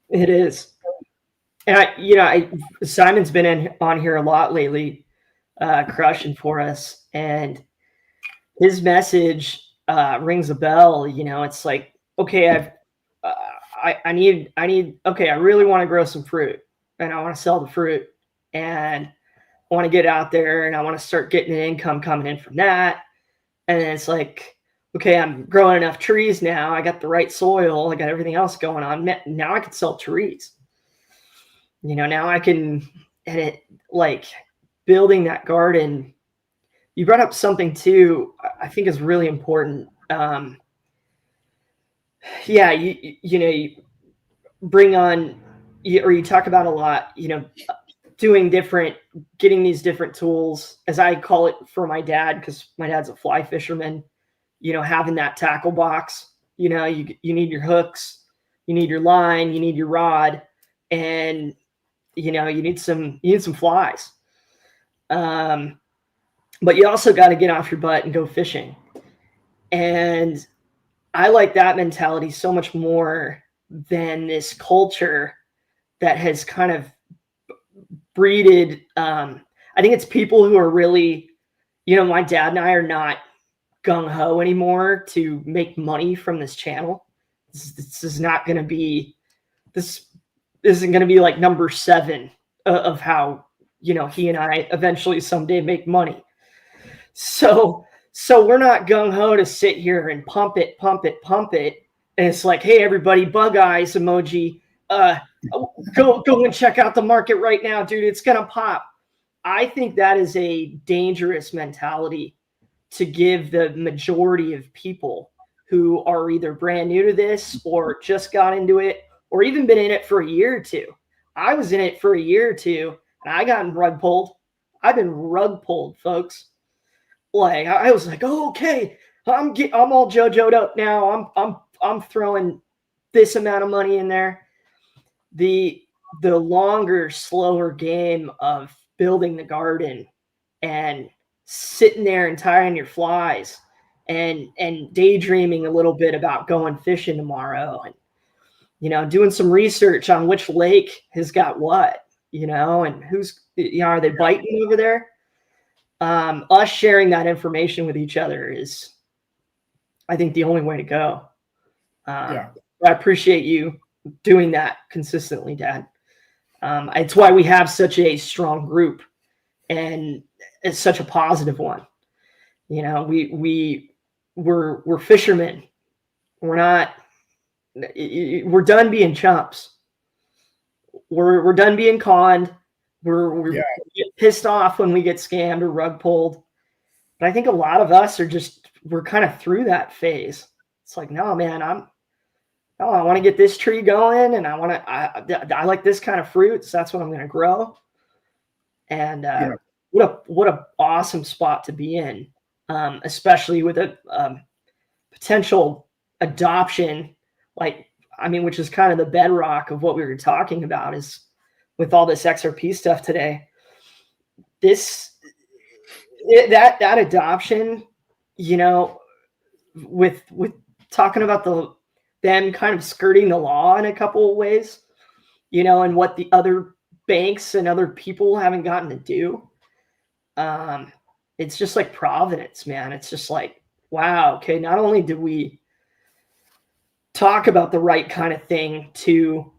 It is. And Simon's been on here a lot lately, crushing for us, and his message rings a bell. It's like, okay, I need, okay, I really want to grow some fruit, and I want to sell the fruit, and I want to get out there, and I want to start getting an income coming in from that. And then it's like, okay, I'm growing enough trees now. I got the right soil. I got everything else going on. Now I can sell trees. Now I can, and it, like, building that garden. You brought up something too, I think is really important. Yeah, you bring on, or you talk about a lot, getting these different tools, as I call it for my dad, because my dad's a fly fisherman, having that tackle box, you need your hooks, you need your line, you need your rod, and, you need some flies. But you also got to get off your butt and go fishing. And I like that mentality so much more than this culture that has kind of breeded. I think it's people who are really, my dad and I are not gung-ho anymore to make money from this channel. This isn't going to be like number 7 of how, he and I eventually someday make money. So we're not gung-ho to sit here and pump it. And it's like, hey, everybody, bug eyes emoji. Go and check out the market right now, dude. It's going to pop. I think that is a dangerous mentality to give the majority of people who are either brand new to this or just got into it or even been in it for a year or two. I was in it for a year or two and I got rug pulled. I've been rug pulled, folks. Like, I was like, oh, okay, I'm all JoJo'd up now. I'm throwing this amount of money in there. The longer, slower game of building the garden and sitting there and tying your flies and daydreaming a little bit about going fishing tomorrow and, doing some research on which lake has got what, and who's, are they biting over there? Us sharing that information with each other is, I think, the only way to go. I appreciate you doing that consistently, Dad. It's why we have such a strong group, and it's such a positive one. We're fishermen. We're done being chumps. We're done being conned. We're get pissed off when we get scammed or rug pulled. But I think a lot of us we're kind of through that phase. It's like, no, man, I want to get this tree going, and I like this kind of fruits. That's what I'm going to grow. And what a awesome spot to be in, especially with a potential adoption, which is kind of the bedrock of what we were talking about, is with all this XRP stuff today. That adoption, with talking about them kind of skirting the law in a couple of ways, and what the other banks and other people haven't gotten to do. It's just like Providence, man. It's just like, wow, okay, not only did we talk about the right kind of thing to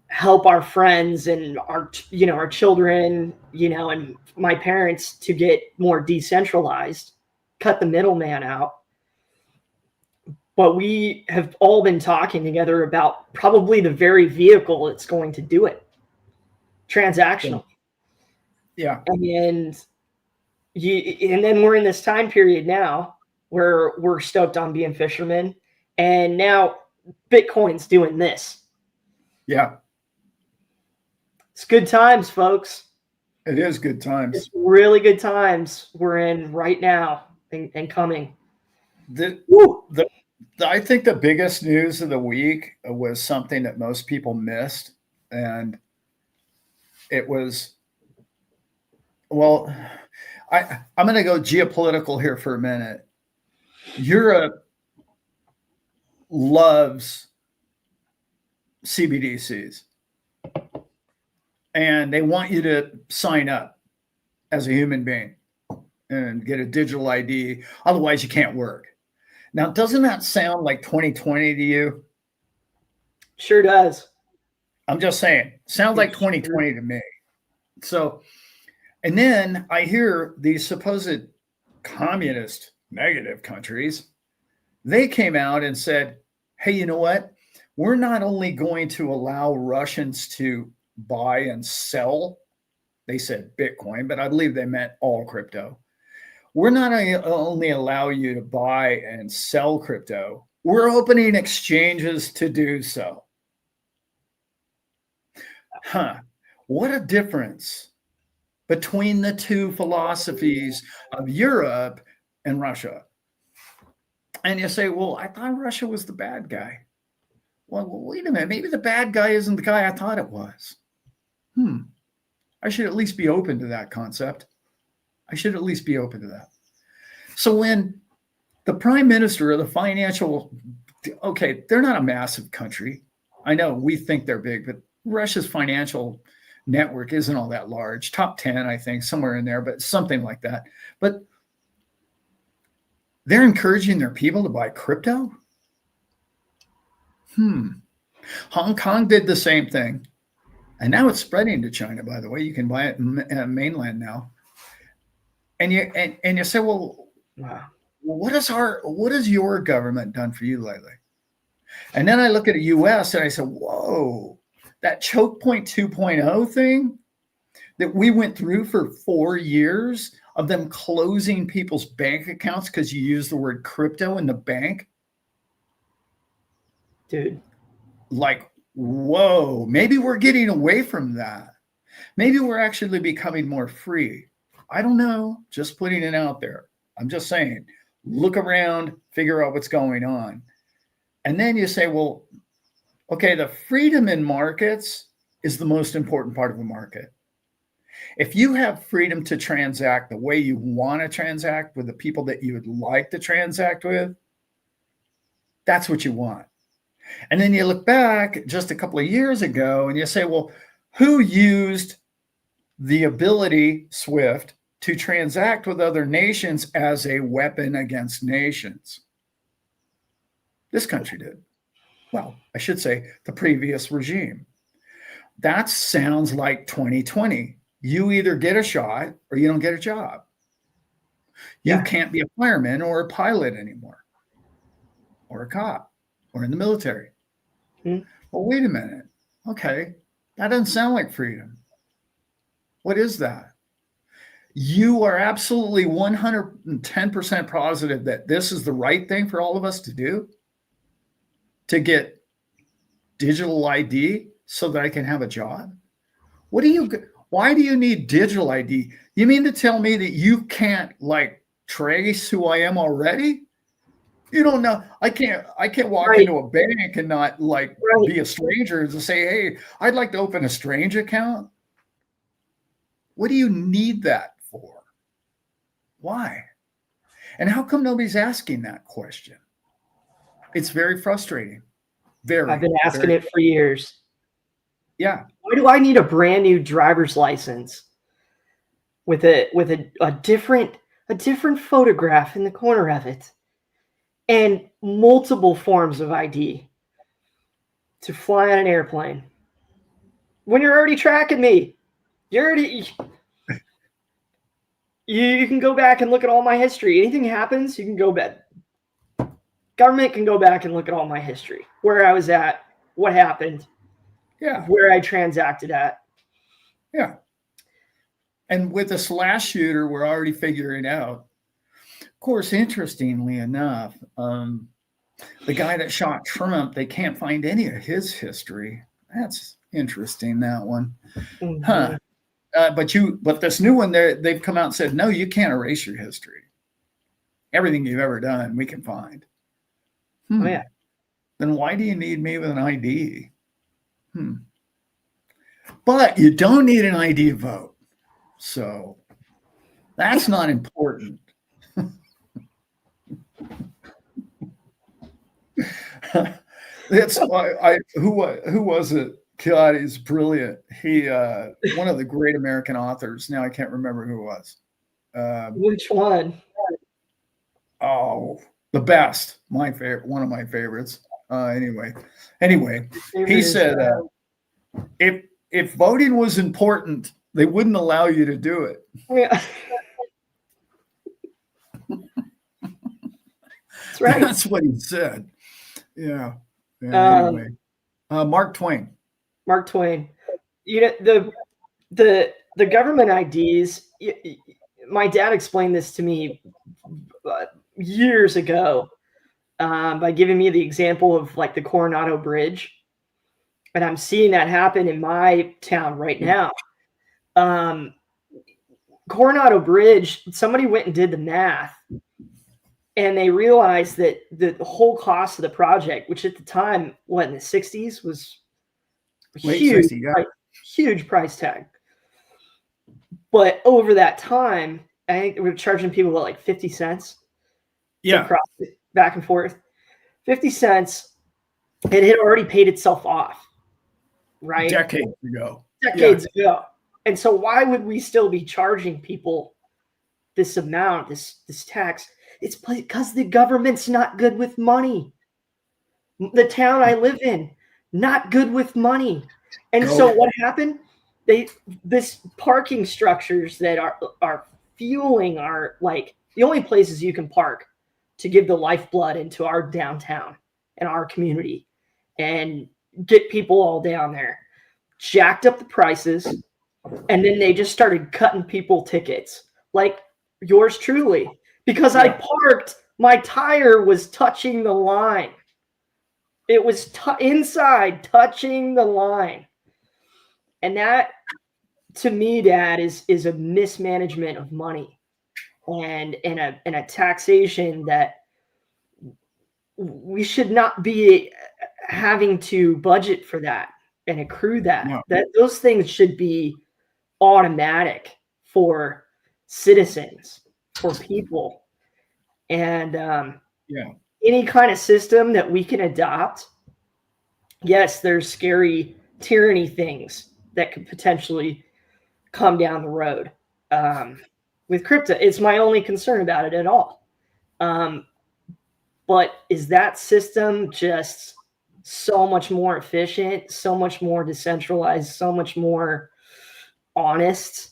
help our friends and our children, and my parents to get more decentralized, cut the middleman out, but we have all been talking together about probably the very vehicle that's going to do it, transactional. Yeah. And then we're in this time period now where we're stoked on being fishermen, and now Bitcoin's doing this. Yeah. It's good times, folks. It is good times. It's really good times we're in right now and coming. I think the biggest news of the week was something that most people missed. And it was, well, I'm going to go geopolitical here for a minute. Europe loves CBDCs, and they want you to sign up as a human being and get a digital ID. Otherwise, you can't work. Now, doesn't that sound like 2020 to you? Sure does. I'm just saying, sounds like 2020 to me. So, and then I hear these supposed communist negative countries, they came out and said, hey, you know what? We're not only going to allow Russians to buy and sell, they said Bitcoin, but I believe they meant all crypto. We're not only allow you to buy and sell crypto, we're opening exchanges to do so. What a difference between the two philosophies of Europe and Russia. And you say, well, I thought Russia was the bad guy. Well, wait a minute. Maybe the bad guy isn't the guy I thought it was. I should at least be open to that concept. I should at least be open to that. So when the prime minister of the financial, okay, they're not a massive country. I know we think they're big, but Russia's financial network isn't all that large. Top 10, I think, somewhere in there, but something like that. But they're encouraging their people to buy crypto? Hong Kong did the same thing. And now it's spreading to China, by the way. You can buy it in mainland now. And you say, well, wow, what has your government done for you lately? And then I look at the US and I say, whoa, that choke point 2.0 thing that we went through for 4 years of them closing people's bank accounts because you use the word crypto in the bank. Dude. Like, whoa, maybe we're getting away from that. Maybe we're actually becoming more free. I don't know, just putting it out there. I'm just saying, look around, figure out what's going on. And then you say, well, okay, the freedom in markets is the most important part of a market. If you have freedom to transact the way you want to transact with the people that you would like to transact with, that's what you want. And then you look back just a couple of years ago and you say, well, who used the ability, SWIFT, to transact with other nations as a weapon against nations? This country did. Well, I should say the previous regime. That sounds like 2020. You either get a shot or you don't get a job. You can't be a fireman or a pilot anymore, or a cop, or in the military. Well, wait a minute. Okay, that doesn't sound like freedom. What is that? You are absolutely 110% positive that this is the right thing for all of us to do, to get digital ID so that I can have a job? Why do you need digital ID? You mean to tell me that you can't like trace who I am already? You don't know. I can't walk Right. into a bank and not like Right. be a stranger to say, hey, I'd like to open a strange account. What do you need that for? Why? And how come nobody's asking that question? It's very frustrating. I've been asking it for years. Yeah. Why do I need a brand new driver's license with a different photograph in the corner of it and multiple forms of ID to fly on an airplane when you're already tracking me? You can go back and look at all my history. Anything happens, you can go back. Government can go back and look at all my history, where I was at, what happened, where I transacted at. Yeah. And with this last shooter, we're already figuring out. Of course, interestingly enough, the guy that shot Trump, they can't find any of his history. That's interesting, that one. Mm-hmm. Huh. But this new one, they've come out and said, no, you can't erase your history. Everything you've ever done, we can find. Oh, yeah. Then why do you need me with an ID? But you don't need an ID to vote. So that's not important. That's why who was it? God, he's brilliant. He one of the great American authors. Now I can't remember who it was. Which one? Oh, the best. My favorite, one of my favorites. Anyway, he said if voting was important, they wouldn't allow you to do it. Yeah. That's right. That's what he said. Yeah. Anyway, Mark Twain. Mark Twain. You know, the government IDs. My dad explained this to me years ago by giving me the example of like the Coronado Bridge, and I'm seeing that happen in my town right now. Coronado Bridge. Somebody went and did the math, and they realized that the whole cost of the project, which at the time, what, in the 60s, was huge, 60, yeah. Huge price tag. But over that time, I think we were charging people like 50 cents. Yeah. Back and forth. 50 cents. It had already paid itself off, right? Decades ago. Ago. And so why would we still be charging people this amount, this tax? It's because the government's not good with money. The town I live in, not good with money. And so what happened? This parking structures that are fueling our, like, the only places you can park to give the lifeblood into our downtown and our community and get people all down there, jacked up the prices, and then they just started cutting people tickets, like yours truly, because I parked, my tire was touching the line. It was inside touching the line. And that, to me, Dad, is a mismanagement of money and a taxation that we should not be having to budget for that and accrue that. No. That those things should be automatic for citizens, for people. And any kind of system that we can adopt, yes, there's scary tyranny things that could potentially come down the road. With crypto, it's my only concern about it at all. But is that system just so much more efficient, so much more decentralized, so much more honest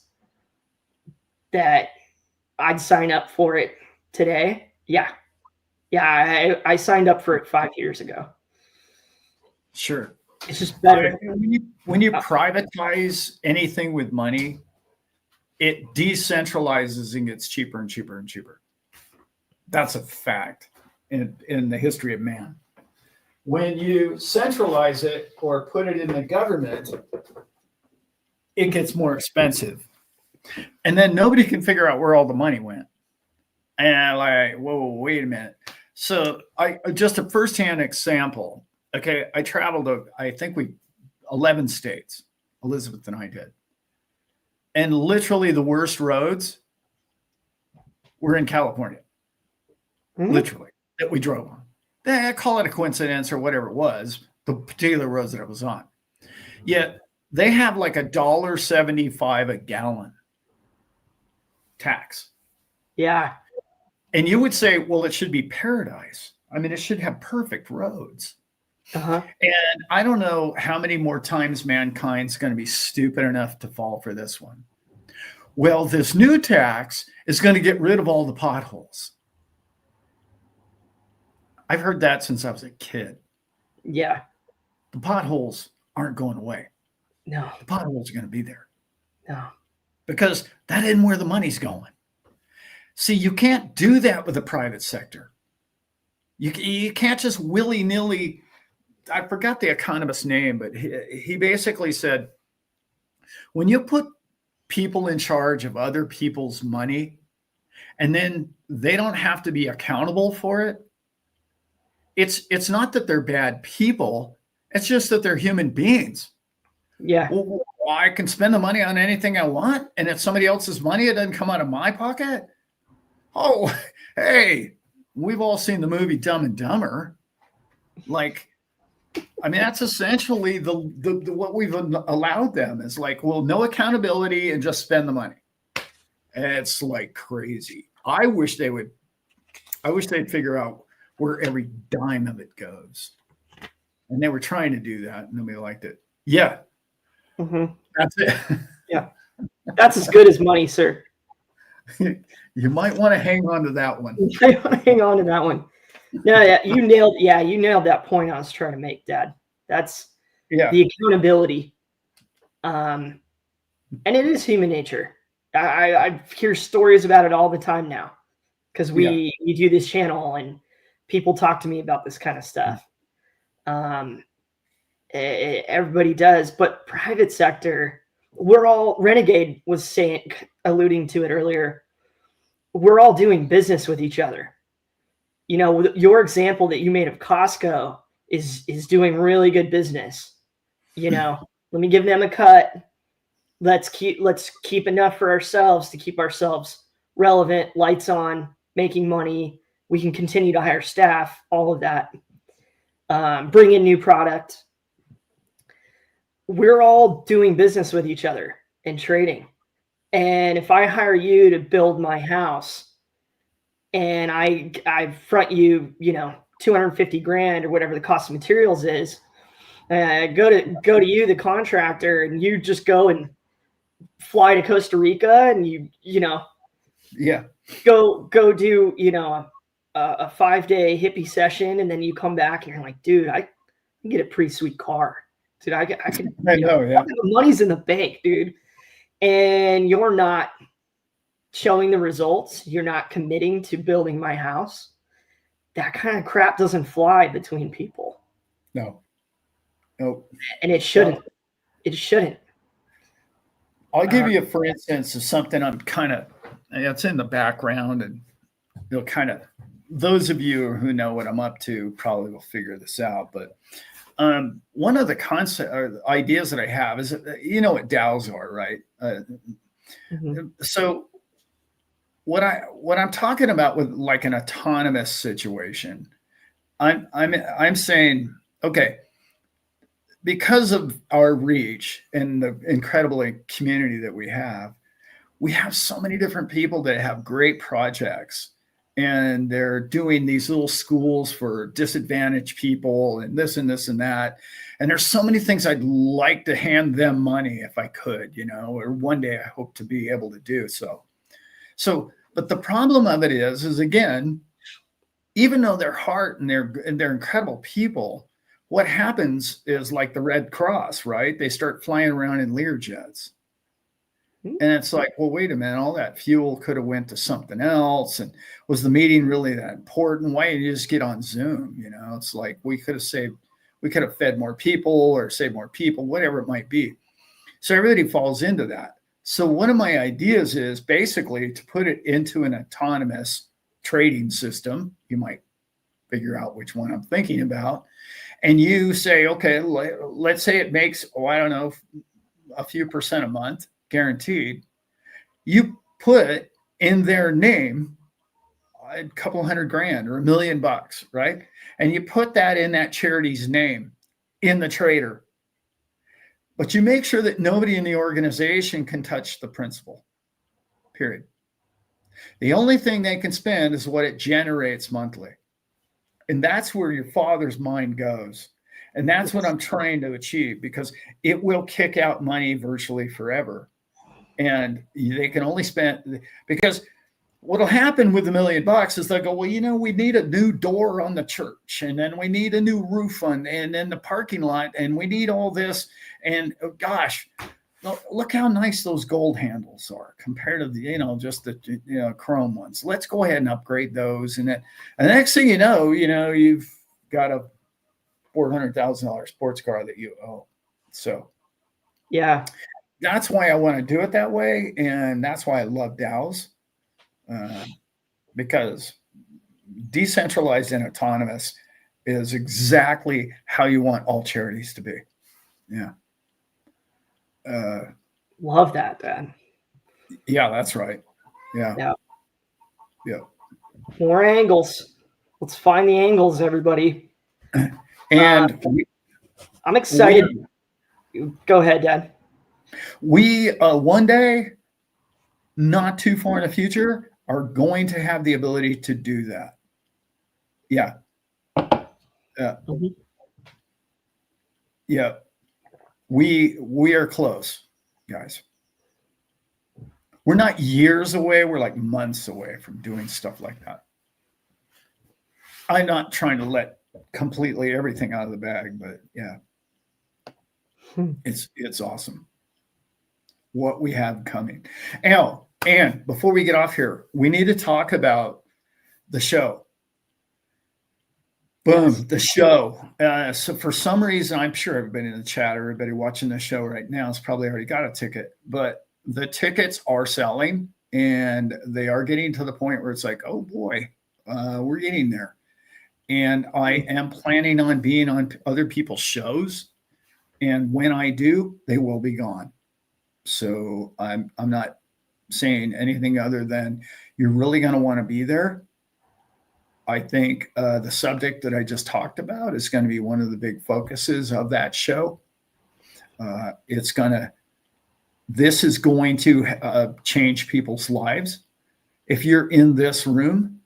that I'd sign up for it today? Yeah. I signed up for it 5 years ago. Sure. It's just better. When you privatize anything with money, it decentralizes and gets cheaper and cheaper and cheaper. That's a fact in the history of man. When you centralize it or put it in the government, it gets more expensive. And then nobody can figure out where all the money went. And I'm like, whoa, wait a minute. So I just a firsthand example. Okay, I traveled to, I think 11 states, Elizabeth and I did. And literally the worst roads were in California. Literally, that we drove on. They call it a coincidence or whatever it was, the particular roads that I was on. Yet they have like $1.75 a gallon tax. Yeah. And you would say, well, it should be paradise. I mean, it should have perfect roads. Uh-huh. And I don't know how many more times mankind's going to be stupid enough to fall for this one. Well, this new tax is going to get rid of all the potholes. I've heard that since I was a kid. Yeah. The potholes aren't going away. No. The potholes are going to be there. No. Because that isn't where the money's going. See, you can't do that with the private sector. You can't just willy-nilly. I forgot the economist's name, but he basically said, when you put people in charge of other people's money, and then they don't have to be accountable for it, it's not that they're bad people. It's just that they're human beings. Yeah. Well, I can spend the money on anything I want, and it's somebody else's money. It doesn't come out of my pocket. Oh, hey, we've all seen the movie Dumb and Dumber. Like, I mean, that's essentially the what we've allowed them is like, well, no accountability and just spend the money. It's like crazy. I wish they'd figure out where every dime of it goes. And they were trying to do that, and nobody liked it. Yeah. Mm-hmm. That's it. Yeah. That's as good as money, sir. You might want to hang on to that one. You might want to hang on to that one. No, yeah, you nailed that point I was trying to make, Dad. That's the accountability. And it is human nature. I hear stories about it all the time now because we do this channel and people talk to me about this kind of stuff. Everybody does, but private sector, we're all, Renegade was alluding to it earlier. We're all doing business with each other. You know, your example that you made of Costco is doing really good business. You know, let me give them a cut. Let's keep enough for ourselves to keep ourselves relevant, lights on, making money. We can continue to hire staff, all of that. Bring in new product. We're all doing business with each other and trading. And if I hire you to build my house and I front you, you know, 250 grand or whatever the cost of materials is, go to you, the contractor, and you just go and fly to Costa Rica and go do, you know, a 5-day hippie session. And then you come back and you're like, dude, I can get a pretty sweet car. Dude, I can, the money's in the bank, dude. And you're not showing the results. You're not committing to building my house. That kind of crap doesn't fly between people. No. And it shouldn't. It shouldn't. I'll give you, for instance, of something I'm kind of, it's in the background, and you'll kind of, those of you who know what I'm up to probably will figure this out. But one of the concept or ideas that I have is, you know what DAOs are, right? So what I'm talking about with like an autonomous situation, I'm saying, okay, because of our reach and the incredible community that we have so many different people that have great projects, and they're doing these little schools for disadvantaged people and this and this and that. And there's so many things I'd like to hand them money if I could, you know, or one day I hope to be able to do so. But the problem of it is again, even though they're heart and they're incredible people, what happens is like the Red Cross, right? They start flying around in Learjets. And it's like, well, wait a minute, all that fuel could have went to something else. And was the meeting really that important? Why did you just get on Zoom? It's like we could have fed more people or saved more people, whatever it might be. So everybody falls into that. So one of my ideas is basically to put it into an autonomous trading system. You might figure out which one I'm thinking about. And you say, okay, let's say it makes, I don't know, a few percent a month, guaranteed. You put in their name a couple $100,000 or $1 million, right? And you put that in that charity's name in the trader. But you make sure that nobody in the organization can touch the principal, period. The only thing they can spend is what it generates monthly. And that's where your father's mind goes. And that's what I'm trying to achieve, because it will kick out money virtually forever. And they can only spend, because what'll happen with $1 million is they'll go, well, we need a new door on the church, and then we need a new roof and then the parking lot, and we need all this. And gosh, look how nice those gold handles are compared to the, just the, chrome ones. Let's go ahead and upgrade those. And the next thing you know, you've got a $400,000 sports car that you own. So yeah, that's why I want to do it that way. And that's why I love DAOs, because decentralized and autonomous is exactly how you want all charities to be. Yeah. Love that, Dan. Yeah, that's right. Yeah. More angles. Let's find the angles, everybody. And I'm excited. Go ahead, Dan. We one day, not too far in the future, are going to have the ability to do that. Yeah. Yeah. We are close, guys. We're not years away. We're like months away from doing stuff like that. I'm not trying to let completely everything out of the bag, but yeah, it's awesome what we have coming. And before we get off here, we need to talk about the show. Boom, yes. The show. So for some reason, I'm sure everybody in the chat or everybody watching the show right now has probably already got a ticket, but the tickets are selling, and they are getting to the point where it's like, oh boy, we're getting there. And I am planning on being on other people's shows. And when I do, they will be gone. So I'm not saying anything other than you're really going to want to be there. I think the subject that I just talked about is going to be one of the big focuses of that show. This is going to change people's lives. If you're in this room,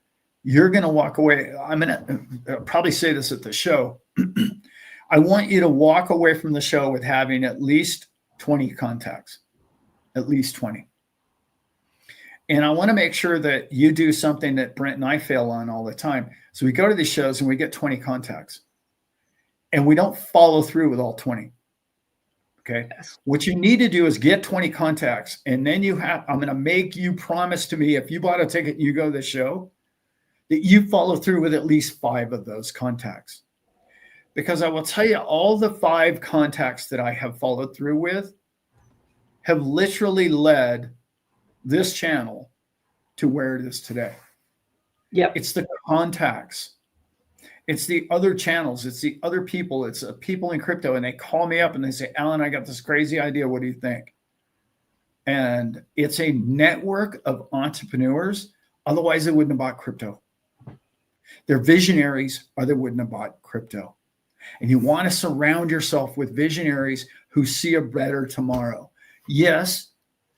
you're going to walk away. I'm going to probably say this at the show. I want you to walk away from the show with having at least 20 contacts, at least 20. And I want to make sure that you do something that Brent and I fail on all the time. So we go to these shows and we get 20 contacts, and we don't follow through with all 20. Okay. Yes. What you need to do is get 20 contacts, and then I'm going to make you promise to me, if you bought a ticket and you go to the show, that you follow through with at least 5 of those contacts. Because I will tell you, all the 5 contacts that I have followed through with have literally led this channel to where it is today. Yeah, it's the contacts, it's the other channels, it's the other people, it's people in crypto, and they call me up and they say, Alan, I got this crazy idea, what do you think? And it's a network of entrepreneurs. Otherwise they wouldn't have bought crypto. They're visionaries, or they wouldn't have bought crypto. And you want to surround yourself with visionaries who see a better tomorrow. Yes,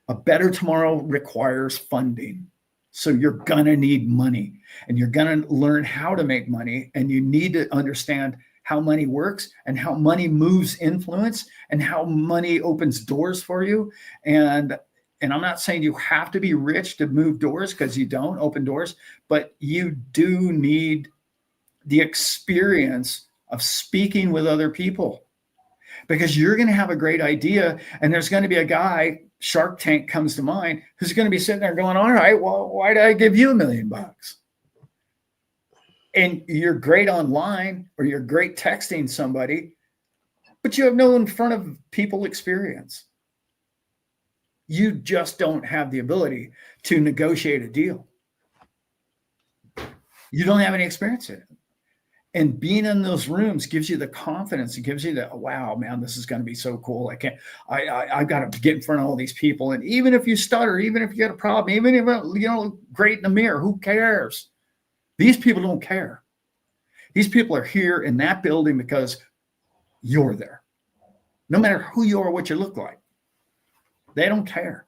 a better tomorrow requires funding. So you're going to need money, and you're going to learn how to make money, and you need to understand how money works and how money moves influence and how money opens doors for you. And I'm not saying you have to be rich to move doors, because you don't open doors, but you do need the experience of speaking with other people. because you're going to have a great idea, and there's going to be a guy, Shark Tank comes to mind, who's going to be sitting there going, all right, well, why did I give you $1 million? And you're great online, or you're great texting somebody, but you have no in front of people experience. You just don't have the ability to negotiate a deal. You don't have any experience in it. And being in those rooms gives you the confidence. It gives you that, wow, man, this is going to be so cool. I've got to get in front of all these people. And even if you stutter, even if you got a problem, even if you look great in the mirror, who cares? These people don't care. These people are here in that building because you're there. No matter who you are, what you look like, they don't care.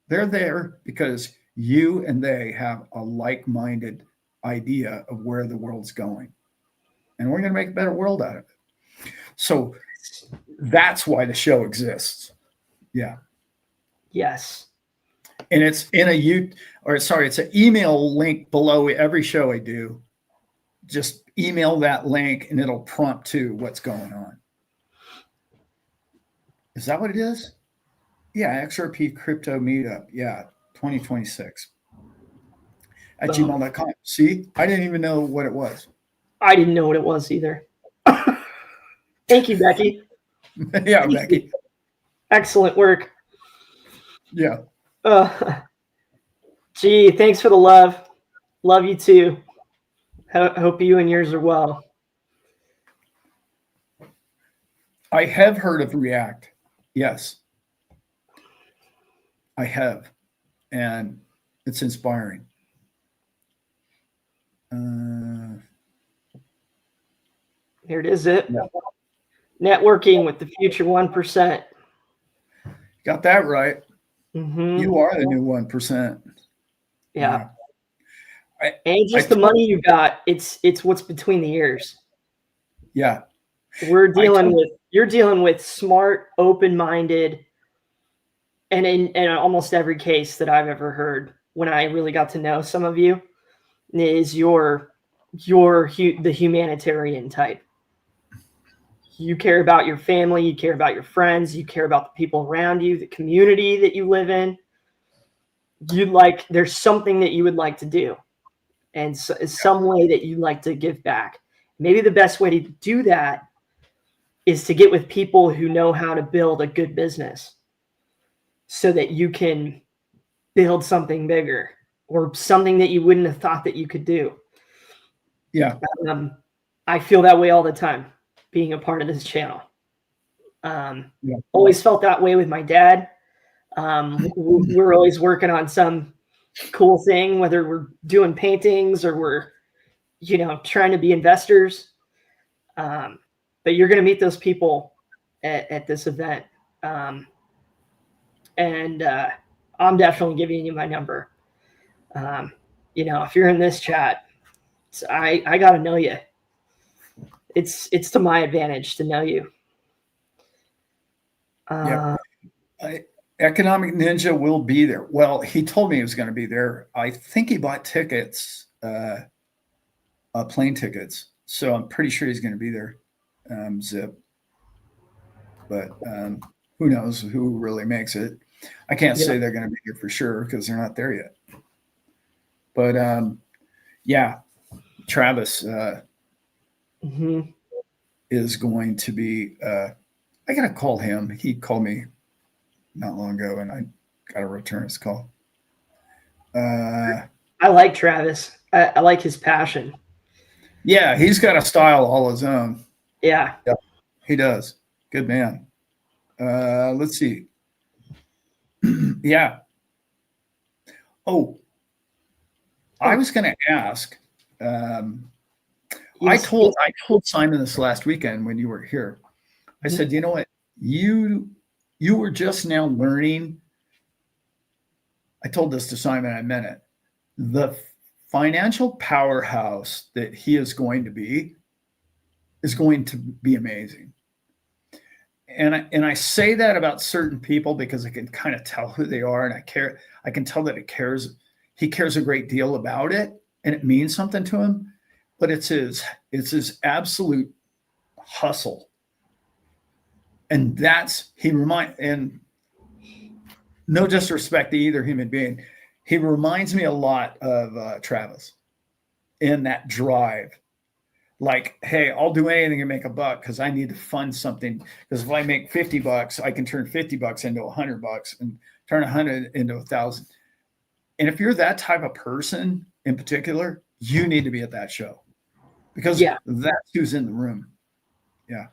They're there because you and they have a like-minded idea of where the world's going. And we're going to make a better world out of it. So that's why the show exists. Yeah. Yes. And it's in it's an email link below every show I do. Just email that link and it'll prompt to what's going on. Is that what it is? Yeah, XRP Crypto Meetup. Yeah, 2026 at gmail.com. See, I didn't even know what it was. I didn't know what it was either. Thank you, Becky. Yeah, Thank Becky. You. Excellent work. Yeah. Gee, thanks for the love. Love you too. Hope you and yours are well. I have heard of React. Yes. I have. And it's inspiring. Here it is. Networking with the future 1%. Got that right. Mm-hmm. You are the new 1%. Yeah. And just the money you got, it's what's between the ears. Yeah. You're dealing with smart, open-minded, and in almost every case that I've ever heard, when I really got to know some of you, is you're the humanitarian type. You care about your family, you care about your friends, you care about the people around you, the community that you live in. There's something that you would like to do, and some way that you'd like to give back. Maybe the best way to do that is to get with people who know how to build a good business so that you can build something bigger or something that you wouldn't have thought that you could do. Yeah. I feel that way all the time being a part of this channel. Always felt that way with my dad. We're always working on some cool thing, whether we're doing paintings or we're, trying to be investors. But you're going to meet those people at this event. And I'm definitely giving you my number. If you're in this chat, I got to know you. It's to my advantage to know you. Economic Ninja will be there. Well, he told me he was going to be there. I think he bought tickets, plane tickets. So I'm pretty sure he's going to be there, Zip. But who knows who really makes it. I can't say they're going to be here for sure because they're not there yet. But Travis is going to be, I got to call him. He called me not long ago and I got to return his call. I like Travis. I like his passion. Yeah, he's got a style all his own. Yeah, he does. Good man. Let's see. Yeah. Oh, I was going to ask. I told Simon this last weekend when you were here. I said, you know what? You were just now learning. I told this to Simon. I meant it. The financial powerhouse that he is going to be amazing. And I say that about certain people because I can kind of tell who they are, and I can tell that he cares a great deal about it, and it means something to him. But it's his absolute hustle And and no disrespect to either human being, he reminds me a lot of Travis in that drive. Like, hey, I'll do anything to make a buck because I need to fund something. Because if I make $50, I can turn $50 into $100 and turn 100 into 1,000. And if you're that type of person in particular, you need to be at that show because that's who's in the room. Yeah.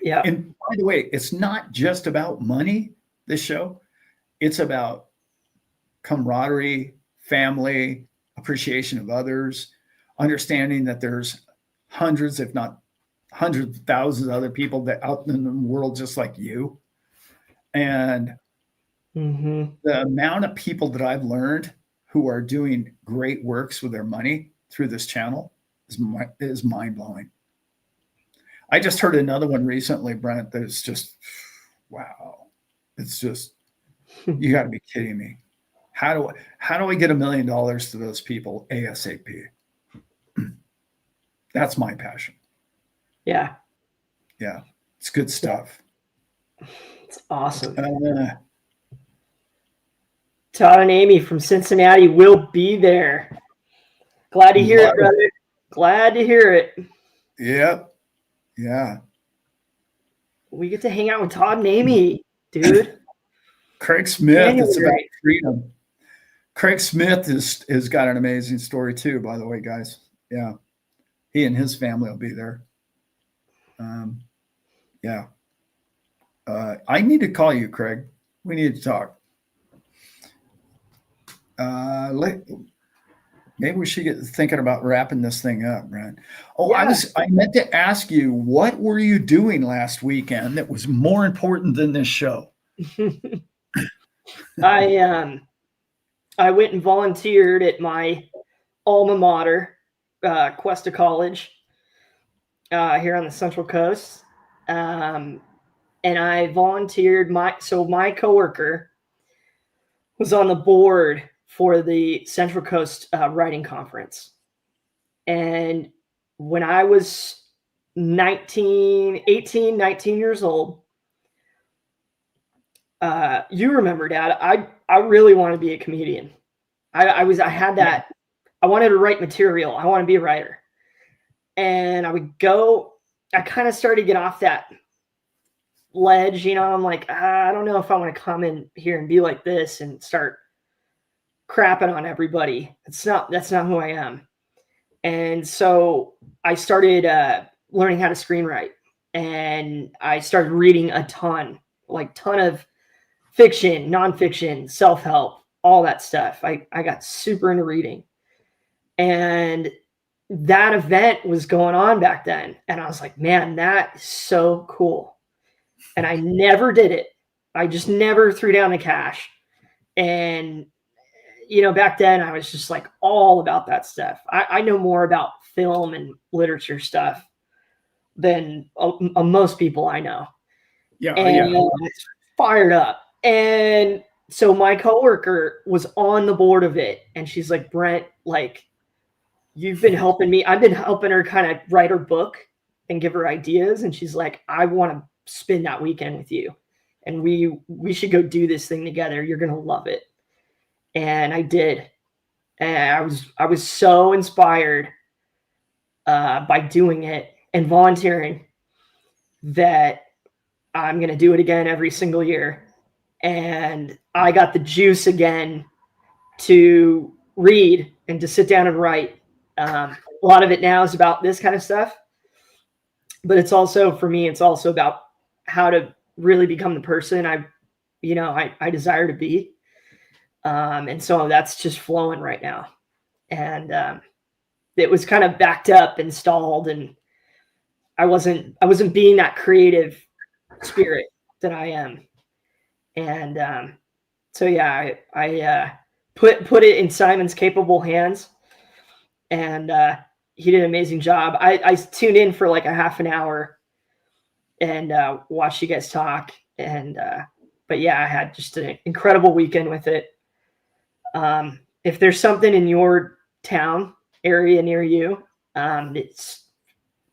Yeah. And by the way, it's not just about money, this show. It's about camaraderie, family, appreciation of others, understanding that there's hundreds, if not hundreds of thousands of other people that out in the world just like you. And the amount of people that I've learned who are doing great works with their money through this channel is mind-blowing. I just heard another one recently, Brent, that is just, wow. It's just, you got to be kidding me. How do I get $1 million to those people ASAP? That's my passion. Yeah. Yeah. It's good stuff. It's awesome. Todd and Amy from Cincinnati will be there. Glad to hear it, brother. Glad to hear it. Yep. Yeah. We get to hang out with Todd and Amy, dude. Craig Smith, it's about freedom. Craig Smith has got an amazing story too, by the way, guys. Yeah. He and his family will be there. Yeah. I need to call you, Craig. We need to talk. Maybe we should get thinking about wrapping this thing up, Brent. Oh, yeah. I meant to ask you, what were you doing last weekend that was more important than this show? I went and volunteered at my alma mater, Cuesta College, here on the Central Coast. And I volunteered my coworker was on the board for the Central Coast Writing Conference. And when I was 19 years old, you remember, Dad, I really want to be a comedian. I had that. I wanted to write material. I want to be a writer. And I kind of started to get off that ledge, I'm like, I don't know if I want to come in here and be like this and start crapping on everybody. That's not who I am. And so I started learning how to screenwrite, and I started reading a ton of fiction, nonfiction, self-help, all that stuff. I got super into reading, and that event was going on back then. And I was like, man, that is so cool. And I never did it. I just never threw down the cash. And, back then I was just like all about that stuff. I know more about film and literature stuff than most people I know. Yeah. And I was fired up. And so my coworker was on the board of it. And she's like, Brent, you've been helping me. I've been helping her kind of write her book and give her ideas. And she's like, I want to spend that weekend with you, and we should go do this thing together. You're gonna love it. And I did. And I was so inspired by doing it and volunteering that I'm gonna do it again every single year. And I got the juice again to read and to sit down and write. A lot of it now is about this kind of stuff, but it's also, for me, it's also about how to really become the person I desire to be. And so that's just flowing right now. And it was kind of backed up and stalled, and I wasn't being that creative spirit that I am. And so yeah, I put it in Simon's capable hands, and he did an amazing job. I tuned in for like a half an hour and watched you guys talk. And but yeah, I had just an incredible weekend with it. If there's something in your town area near you, it's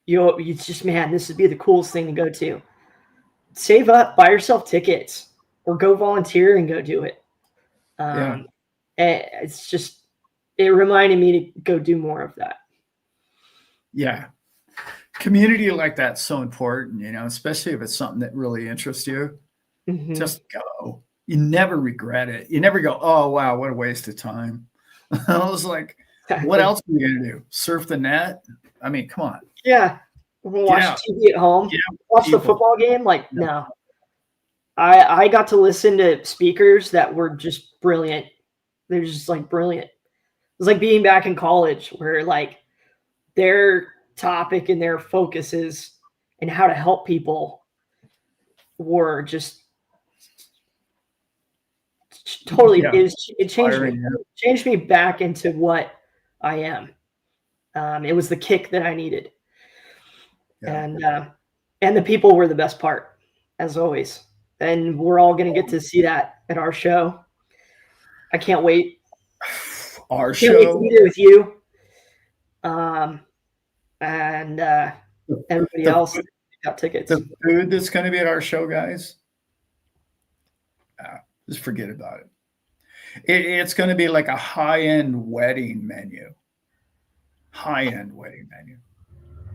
just, man, this would be the coolest thing to go to. save up, buy yourself tickets, or go volunteer and go do it. Yeah. And it's just, it reminded me to go do more of that. Yeah. Community like that's so important, especially if it's something that really interests you. Mm-hmm. Just go. You never regret it. You never go, oh, wow, what a waste of time. I was like, what else are you going to do? Surf the net? I mean, come on. Yeah. Watch TV at home. Watch the football game. Like, no. I got to listen to speakers that were just brilliant. They're just like brilliant. It was like being back in college where like their topic and their focuses and how to help people were just totally it changed me back into what I am. It was the kick that I needed. Yeah. And the people were the best part, as always. And we're all going to get to see that at our show. I can't wait. Our can't show wait to be there with you. And everybody else got tickets. The food that's going to be at our show, guys, just forget about it. It's going to be like a high-end wedding menu. High-end wedding menu.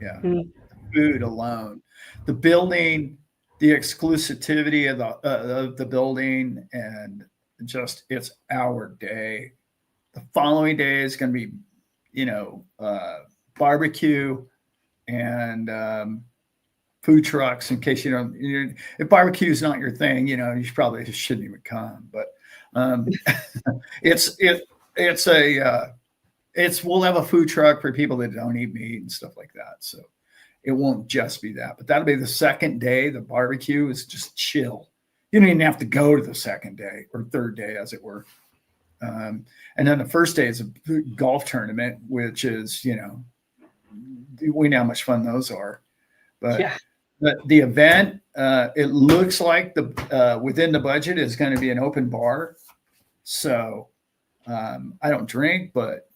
Yeah. Mm-hmm. Food alone. The building, the exclusivity of the building, and just it's our day. The following day is going to be, barbecue and food trucks. In case if barbecue is not your thing, you probably shouldn't even come. But we'll have a food truck for people that don't eat meat and stuff like that. So it won't just be that, but that'll be the second day. The barbecue is just chill. You don't even have to go to the second day or third day, as it were. And then the first day is a golf tournament, which is, we know how much fun those are. But the event, it looks like within the budget is going to be an open bar. So I don't drink, but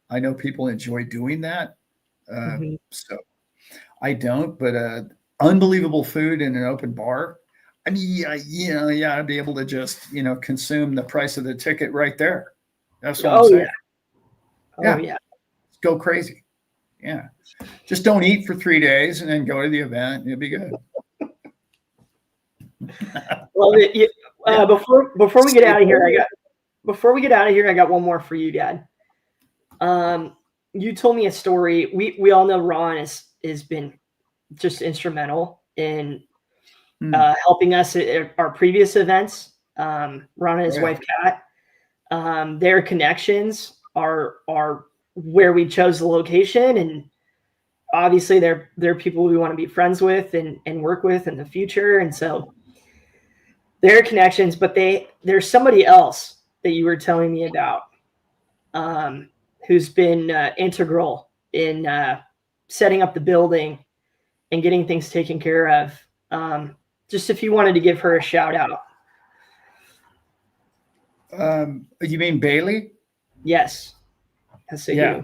I know people enjoy doing that. So I don't, but unbelievable food in an open bar. I mean, I'd be able to just, consume the price of the ticket right there. That's what I'm saying. Yeah. Go crazy. Yeah. Just don't eat for 3 days and then go to the event. It'll be good. Love it. Before we get out of here, I got one more for you, Dad. You told me a story. We all know Ron has been just instrumental in helping us at our previous events. Ron and his wife Kat, their connections are where we chose the location, and obviously they're people we want to be friends with and work with in the future. And so their connections, but there's somebody else that you were telling me about, who's been integral in setting up the building and getting things taken care of. Just if you wanted to give her a shout out. You mean Bailey? Yes. Yeah.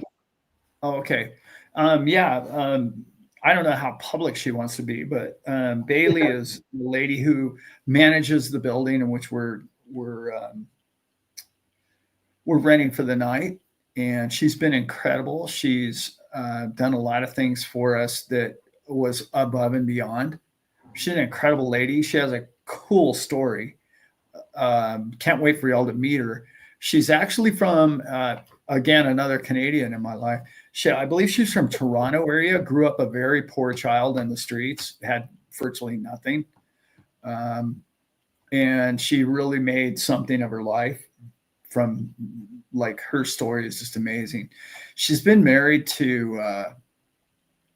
Oh, okay. I don't know how public she wants to be, but Bailey is the lady who manages the building in which we're renting for the night, and she's been incredible. She's done a lot of things for us that was above and beyond. She's an incredible lady. She has a cool story. Can't wait for y'all to meet her. She's actually from, again, another Canadian in my life. I believe she's from Toronto area, grew up a very poor child in the streets, had virtually nothing. And she really made something of her life from, like, her story is just amazing. She's been married to,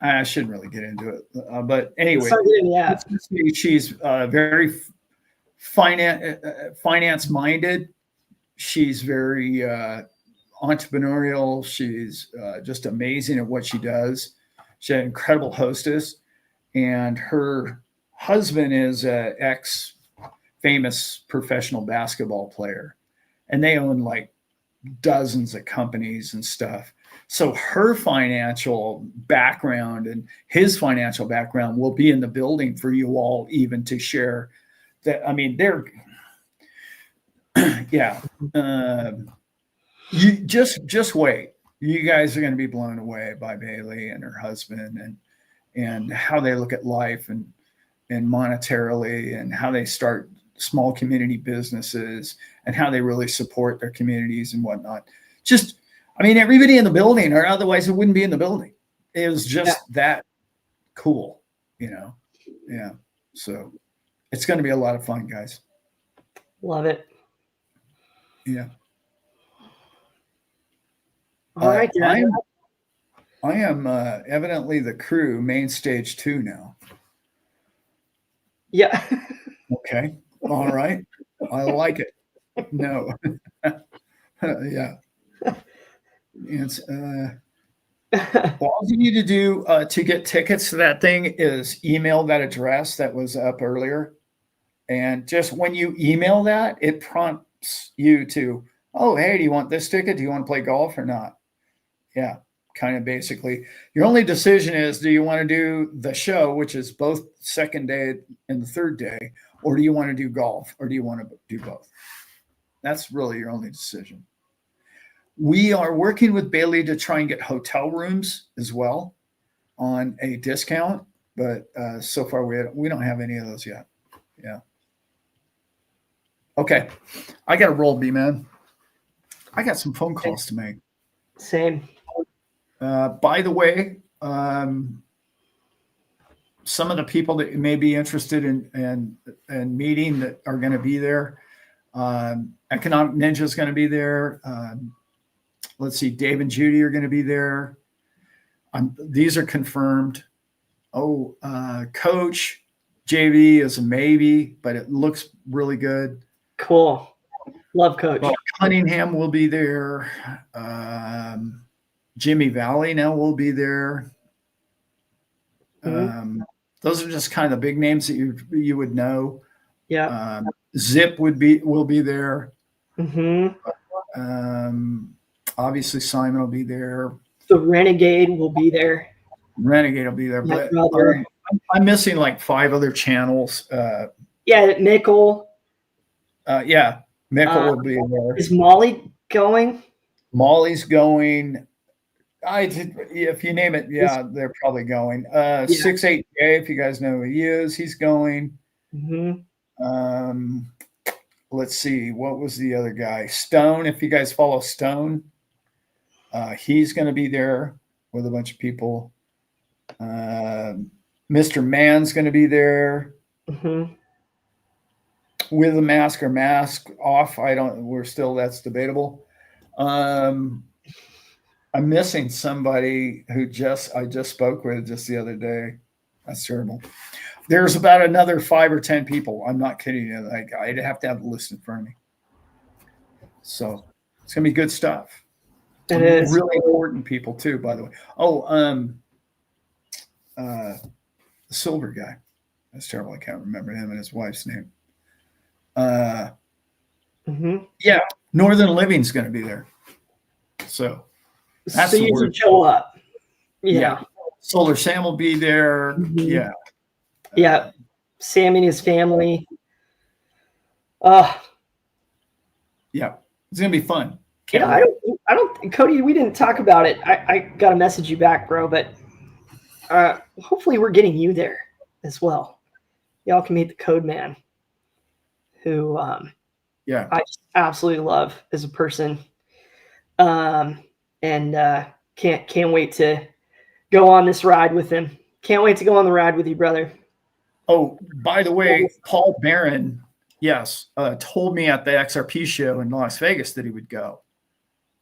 I shouldn't really get into it, but anyway, she's very finance minded. She's very entrepreneurial. She's just amazing at what she does. She's an incredible hostess, and her husband is an ex-famous professional basketball player, and they own like dozens of companies and stuff. So her financial background and his financial background will be in the building for you all even to share that. I mean, they're, yeah. You just wait. You guys are going to be blown away by Bailey and her husband and how they look at life and monetarily and how they start small community businesses and how they really support their communities and whatnot. Just, I mean, everybody in the building, or otherwise it wouldn't be in the building. It was just that cool, you know? Yeah. So it's going to be a lot of fun, guys. Love it. Yeah. All right, Dad. I am evidently the crew, main stage 2 now. Yeah. Okay. All right. I like it. No. Yeah. It's all you need to do to get tickets to that thing is email that address that was up earlier. And just when you email that, it prompts you to, oh, hey, do you want this ticket? Do you want to play golf or not? Yeah, kind of basically. Your only decision is, do you want to do the show, which is both second day and the third day, or do you want to do golf, or do you want to do both? That's really your only decision. We are working with Bailey to try and get hotel rooms as well on a discount, but so far we don't have any of those yet. Yeah. Okay, I got to roll, B-Man. I got some phone calls to make. Same. By the way, some of the people that may be interested in meeting that are going to be there. Economic Ninja is going to be there. Let's see, Dave and Judy are going to be there. These are confirmed. Oh, Coach JV is a maybe, but it looks really good. Cool. Love Coach. Well, Cunningham will be there. Jimmy Valley now will be there. Those are just kind of the big names that you would know. Yeah. Zip will be there. Obviously Simon will be there. The Renegade will be there. Renegade will be there. My But brother. I'm missing like 5 other channels. Yeah, Mickle. Yeah, Mickle will be there. Is Molly going? Molly's going. If you name it, yeah, they're probably going. 68J, if you guys know who he is, he's going. Let's see, what was the other guy? Stone, if you guys follow Stone, he's going to be there with a bunch of people. Mr. Man's going to be there. With a mask or mask off, that's debatable. I'm missing somebody who I just spoke with just the other day. That's terrible. There's about another 5 or 10 people. I'm not kidding you. Like, I'd have to have the list in front of me. So it's gonna be good stuff. It is. Really important people too, by the way. Oh, the silver guy. That's terrible. I can't remember him and his wife's name. Yeah, Northern Living's gonna be there. So that's so you should show up. Yeah. Solar Sam will be there. Yeah. Yeah. Sam and his family. Yeah. It's gonna be fun. I don't Cody, we didn't talk about it. I gotta message you back, bro, but hopefully we're getting you there as well. Y'all can meet the Code Man, who I just absolutely love as a person. And can't wait to go on this ride with him. Can't wait to go on the ride with you, brother. Oh, by the way, Paul Barron, told me at the XRP show in Las Vegas that he would go.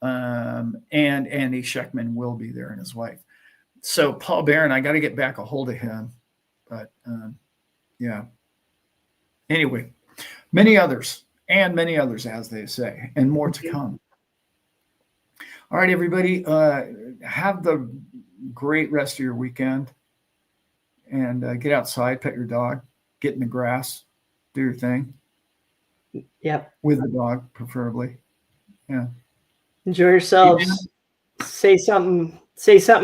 And Andy Scheckman will be there and his wife. So Paul Barron, I got to get back a hold of him. But yeah. Anyway, many others, as they say, and more to come. All right, everybody, have the great rest of your weekend. And get outside, pet your dog, get in the grass, do your thing. Yep. With the dog, preferably. Yeah. Enjoy yourselves. Say something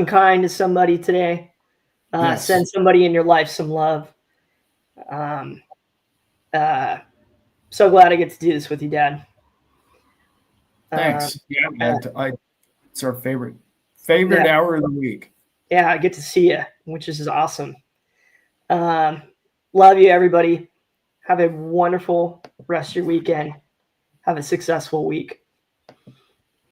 kind to somebody today. Yes. Send somebody in your life some love. So glad I get to do this with you, Dad. Thanks. It's our favorite Yeah. hour of the week. Yeah, I get to see you, which is awesome. Love you, everybody. Have a wonderful rest of your weekend. Have a successful week.